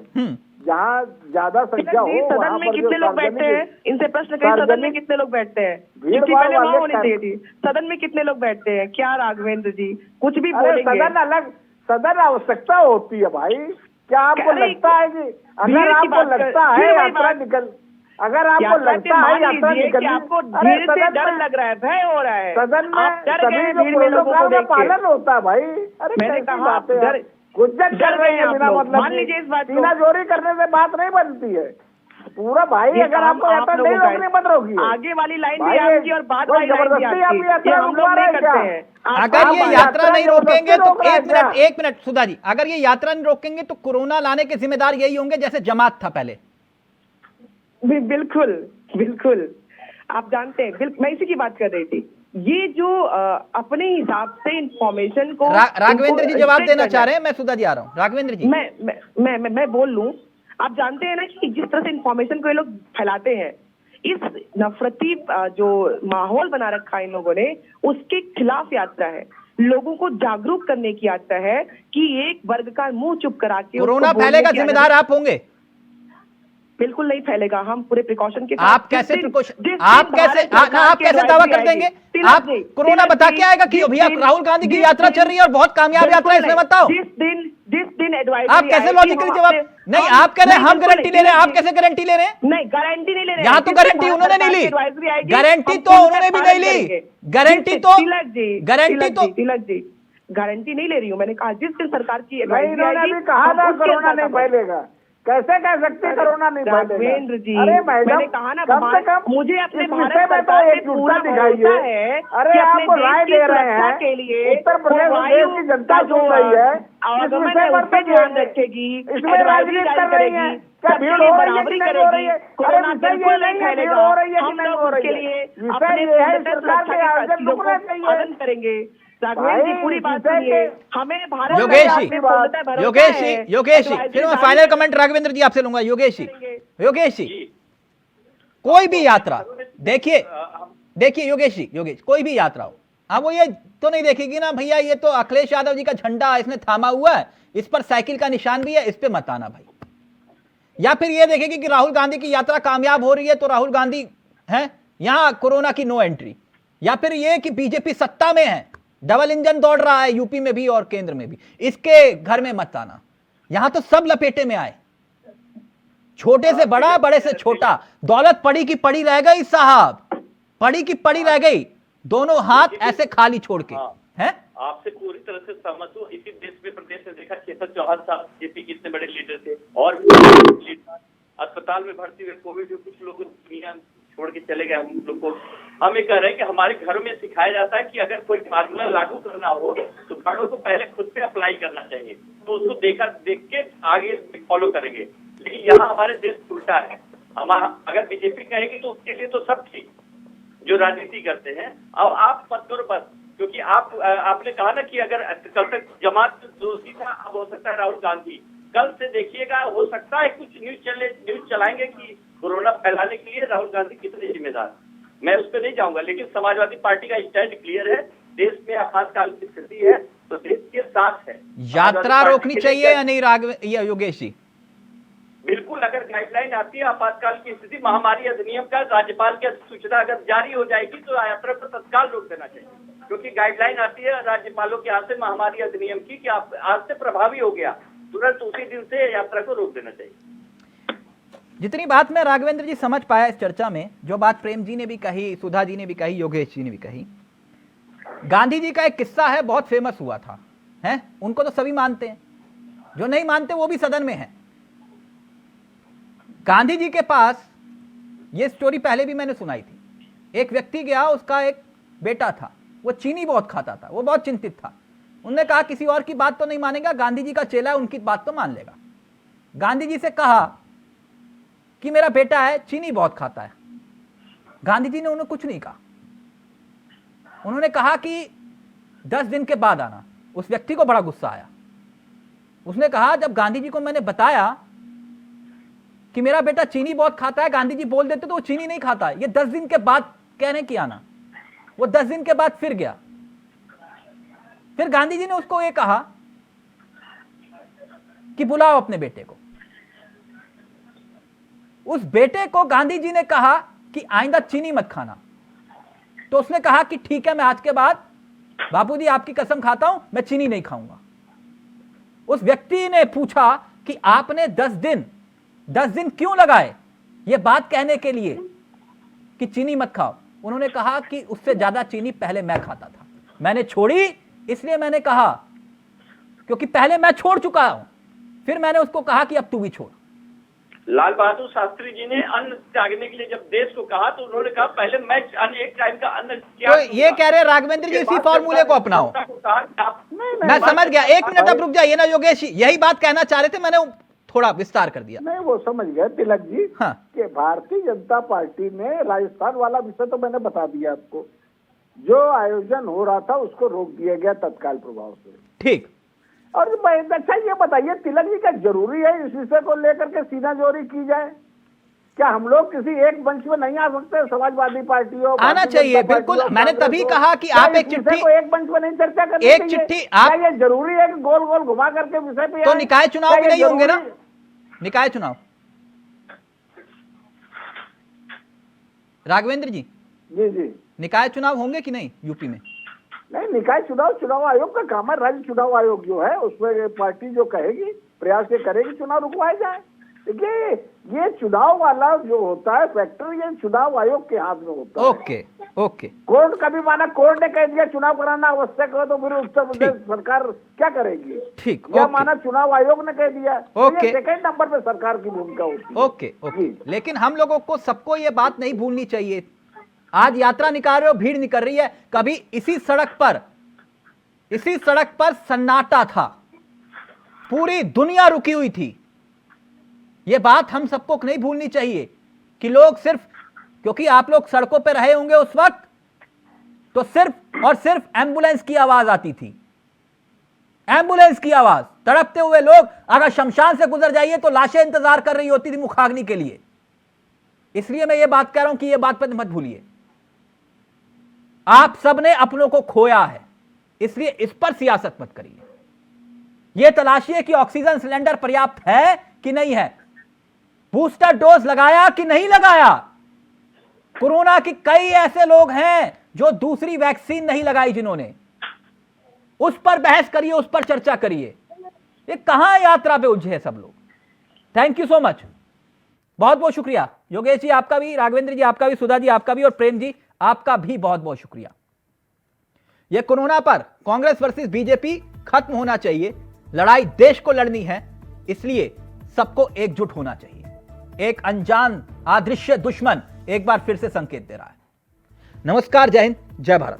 जहाँ ज्यादा संख्या हो। सदन में कितने लोग बैठते हैं? इनसे प्रश्न करें, सदन में कितने लोग बैठते हैं? चिट्ठी पहले वहाँ होनी चाहिए थी। सदन में कितने लोग बैठते हैं? क्या राघवेंद्र जी कुछ भी बोलेंगे? सदन अलग, सदन आवश्यकता होती है भाई। क्या आपको लगता है कि अगर आपको लगता है यात्रा निकल, अगर आपको लगता है यात्रा निकल, आपको भीड़ से डर लग रहा है, भय हो रहा है, सदन में सभी सभी प्रोटोकॉल का पालन होता है भाई। अरे मैंने कहा गुज्जत कर रहे हैं बिना मतलब, मान लीजिए इस बात सीना जोरी करने से बात नहीं बनती है पूरा भाई। अगर आपको यात्रा नहीं रोकनी मत रोकिए। आगे वाली लाइन भी आपकी और बाद वाली लाइन भी आपकी, हम लोग नहीं करते हैं। अगर ये यात्रा नहीं रोकेंगे तो एक मिनट सुधा जी, अगर ये यात्रा नहीं रोकेंगे तो कोरोना लाने के जिम्मेदार यही होंगे जैसे जमात था पहले। बिल्कुल बिल्कुल, आप जानते हैं, मैं इसी की बात कर रही थी। ये जो अपने हिसाब से इंफॉर्मेशन को राघवेंद्र जी जवाब देना चाह रहे हैं, मैं सुधा जी आ रहा हूँ। राघवेंद्र जी, मैं बोल लूं। आप जानते हैं ना कि जिस तरह से इंफॉर्मेशन को ये लोग फैलाते हैं, इस नफरती जो माहौल बना रखा है इन लोगों ने, उसके खिलाफ यात्रा है। लोगों को जागरूक करने की यात्रा है कि एक वर्ग का मुंह चुप करा के कोरोना फैलेगा जिम्मेदार आप होंगे? बिल्कुल नहीं फैलेगा, हम पूरे प्रिकॉशन के आप कैसे दावा कर देंगे? आप कोरोना बता के आएगा कि भैया राहुल गांधी की यात्रा चल रही है और बहुत कामयाब यात्रा, इसमें बताओ। जिस दिन एडवाइजरी, आप कैसे लॉजिकली जवाब नहीं, आप कह रहे हैं हम गारंटी ले रहे हैं, आप कैसे गारंटी ले रहे हैं? नहीं, गारंटी नहीं ले रहे। यहाँ तो गारंटी उन्होंने नहीं ली, गारंटी तो उन्होंने भी नहीं ली, गारंटी तो तिलक जी गारंटी नहीं ले रही हूँ। मैंने कहा जिस दिन सरकार की एडवाइजरी आएगी, कहा था कोरोना नहीं फैलेगा। कैसे कह सकते कोरोना नहीं फैलेगा? राघवेंद्र जी, अरे मैडम, मैंने कहा ना, कम से कम मुझे अपने भारत सरकार में पूरा दिखाइए। अरे आपको राय दे रहे हैं के लिए, उत्तर प्रदेश देश की जनता सुन रही है, इस विषय पर तो ध्यान रखेगी, इसमें राजनीति कर रही है। क्या भीड़ हो रही है कि नहीं हो रही है? अरे विषय ये नहीं है भीड़ हो रही है कि नहीं हो रही है, विषय ये है सरकार के आयोजन रुकना चाहिए। करेंगे राघवेंद्र जी, पूरी बात सुनिए। हमें भारत योगेश जी, फिर मैं फाइनल कमेंट राघवेंद्र जी आपसे लूंगा। योगेश जी, कोई भी यात्रा देखिए योगेश कोई भी यात्रा हो, हाँ वो ये तो नहीं देखेगी ना भैया ये तो अखिलेश यादव जी का झंडा इसने थामा हुआ है, इस पर साइकिल का निशान भी है, इस पे मत आना भाई। या फिर ये देखेगी कि राहुल गांधी की यात्रा कामयाब हो रही है तो राहुल गांधी है, यहां कोरोना की नो एंट्री। या फिर ये कि बीजेपी सत्ता में है, डबल इंजन दौड़ रहा है यूपी में भी और केंद्र में भी, इसके घर में मत आना। यहां तो सब लपेटे में आए, छोटे से बड़ा, बड़े से छोटा। दौलत पड़ी की पड़ी रह गई साहब, पड़ी की पड़ी रह गई, दोनों हाथ ऐसे खाली छोड़ के हैं। आपसे पूरी तरह से सहमत हूँ। इसी देश में प्रदेश में देखा, केशव चौहान साहब जेपी के इतने बड़े लीडर थे और अस्पताल में भर्ती हुए कोविड में कुछ लोगों ने दुनिया छोड़ के चले गए हम लोग को। हम ये कह रहे हैं कि हमारे घरों में सिखाया जाता है कि अगर कोई फार्मूला लागू करना हो तो बड़ों को पहले खुद पे अप्लाई करना चाहिए, तो उसको देख के आगे फॉलो करेंगे। लेकिन यहाँ हमारे देश उल्टा है। हमारा अगर बीजेपी कहेगी तो उसके लिए तो सब ठीक जो राजनीति करते हैं। अब आप मत करो बस, क्योंकि आपने कहा ना कि अगर कल तक जमात दोषी था, अब हो सकता है राहुल गांधी। कल से देखिएगा, हो सकता है कुछ न्यूज चलाएंगे कि कोरोना फैलाने के लिए राहुल गांधी कितने जिम्मेदार। मैं उस पर नहीं जाऊंगा, लेकिन समाजवादी पार्टी का स्टैंड क्लियर है। देश में आपातकाल की स्थिति है तो देश के साथ है। यात्रा रोकनी चाहिए या नहीं योगेश जी? बिल्कुल, अगर गाइडलाइन आती है आपातकाल की स्थिति, महामारी अधिनियम का राज्यपाल की सूचना अगर जारी हो जाएगी तो यात्रा को तत्काल रोक देना चाहिए, क्योंकि गाइडलाइन आती है राज्यपालों के हाथ से महामारी अधिनियम की कि आप आज से प्रभावी हो गया, तुरंत उसी दिन से यात्रा को रोक देना चाहिए। जितनी बात मैं राघवेंद्र जी समझ पाया इस चर्चा में, जो बात प्रेम जी ने भी कही, सुधा जी ने भी कही, योगेश जी ने भी कही, गांधी जी का एक किस्सा है, बहुत फेमस हुआ था, है? उनको तो सभी मानते हैं, जो नहीं मानते वो भी सदन में है। गांधी जी के पास, ये स्टोरी पहले भी मैंने सुनाई थी, एक व्यक्ति गया, उसका एक बेटा था, वो चीनी बहुत खाता था, वो बहुत चिंतित था। उन्होंने कहा किसी और की बात तो नहीं मानेगा, गांधी जी का चेला है, उनकी बात तो मान लेगा। गांधी जी से कहा कि मेरा बेटा है, चीनी बहुत खाता है। गांधी जी ने उन्हें कुछ नहीं कहा। उन्होंने कहा कि 10 दिन के बाद आना। उस व्यक्ति को बड़ा गुस्सा आया। उसने कहा जब गांधी जी को मैंने बताया कि मेरा बेटा चीनी बहुत खाता है, गांधी जी बोल देते तो वो चीनी नहीं खाता, ये 10 दिन के बाद कह रहे कि आना। वो 10 दिन के बाद फिर गया। फिर गांधी जी ने उसको ये कहा कि बुलाओ अपने बेटे को। उस बेटे को गांधी जी ने कहा कि आइंदा चीनी मत खाना। तो उसने कहा कि ठीक है, मैं आज के बाद बापूजी आपकी कसम खाता हूं, मैं चीनी नहीं खाऊंगा। उस व्यक्ति ने पूछा कि आपने 10 दिन क्यों लगाए ये बात कहने के लिए कि चीनी मत खाओ? उन्होंने कहा कि उससे ज्यादा चीनी पहले मैं खाता था, मैंने छोड़ी, इसलिए मैंने कहा, क्योंकि पहले मैं छोड़ चुका हूं, फिर मैंने उसको कहा कि अब तू भी छोड़। लाल बहादुर शास्त्री जी ने अन्न त्यागने के लिए जब देश को कहा तो उन्होंने कहा पहले मैं एक टाइम का अन्न तो ये कह रहे राघवेंद्र जी इसी फॉर्मूले को अपनाओ। मैं समझ गया, 1 मिनट आप रुक जाइए ना योगेश, यही बात कहना चाह रहे थे, मैंने थोड़ा विस्तार कर दिया। नहीं, वो समझ गए तिलक जी। हाँ। कि भारतीय जनता पार्टी ने राजस्थान वाला विषय तो मैंने बता दिया आपको, जो आयोजन हो रहा था उसको रोक दिया गया तत्काल प्रभाव से। ठीक। और अच्छा ये बताइए तिलक जी, क्या जरूरी है इस विषय को लेकर के सीनाजोरी की जाए? क्या हम लोग किसी एक मंच में नहीं आ सकते? समाजवादी पार्टी हो, आना चाहिए, बिल्कुल। मैंने तभी कहा कि आप एक चिट्ठी को एक मंच में नहीं चर्चा करनी एक चाहिए? चिट्ठी क्या आप ये जरूरी है कि गोल गोल घुमा करके विषय पे तो आए? निकाय चुनाव क्या भी ये नहीं होंगे ना? जरूरी? निकाय चुनाव राघवेंद्र जी, जी निकाय चुनाव होंगे कि नहीं यूपी में? नहीं, निकाय चुनाव आयोग का काम है। राज्य चुनाव आयोग जो है उसमें पार्टी जो कहेगी, प्रयास ये करेगी चुनाव रुकवाए जाए। देखिए ये चुनाव वाला जो होता है फैक्टर, ये चुनाव आयोग के हाथ में होता है। ओके। कोर्ट का भी माना, कोर्ट ने कह दिया चुनाव कराना आवश्यक हो, तो फिर उत्तर प्रदेश सरकार क्या करेगी? ठीक, क्या ओके। माना चुनाव आयोग ने कह दिया, ओके। ये सेकंड नंबर पे सरकार की भूमिका होती है। ओके। लेकिन हम लोगों को सबको ये बात नहीं भूलनी चाहिए। आज यात्रा निकाल रहे हो, भीड़ निकल रही है, कभी इसी सड़क पर सन्नाटा था, पूरी दुनिया रुकी हुई थी। यह बात हम सबको नहीं भूलनी चाहिए कि लोग सिर्फ क्योंकि आप लोग सड़कों पर रहे होंगे उस वक्त, तो सिर्फ और सिर्फ एम्बुलेंस की आवाज आती थी, एम्बुलेंस की आवाज। तड़पते हुए लोग अगर शमशान से गुजर जाइए तो लाशें इंतजार कर रही होती थी मुखाग्नि के लिए। इसलिए मैं ये बात कह रहा हूं कि ये बात पर मत भूलिए, आप सबने अपनों को खोया है, इसलिए इस पर सियासत मत करिए। यह तलाशिए कि ऑक्सीजन सिलेंडर पर्याप्त है कि नहीं है, बूस्टर डोज लगाया कि नहीं लगाया। कोरोना के कई ऐसे लोग हैं जो दूसरी वैक्सीन नहीं लगाई, जिन्होंने, उस पर बहस करिए, उस पर चर्चा करिए। ये कहां यात्रा पे उलझे हैं सब लोग। थैंक यू सो मच, बहुत बहुत शुक्रिया योगेश जी आपका भी, राघवेंद्र जी आपका भी, सुधा जी आपका भी, और प्रेम जी आपका भी बहुत बहुत शुक्रिया। यह कोरोना पर कांग्रेस वर्सेस बीजेपी खत्म होना चाहिए, लड़ाई देश को लड़नी है, इसलिए सबको एकजुट होना चाहिए। एक अनजान अदृश्य दुश्मन एक बार फिर से संकेत दे रहा है। नमस्कार, जय हिंद, जय भारत।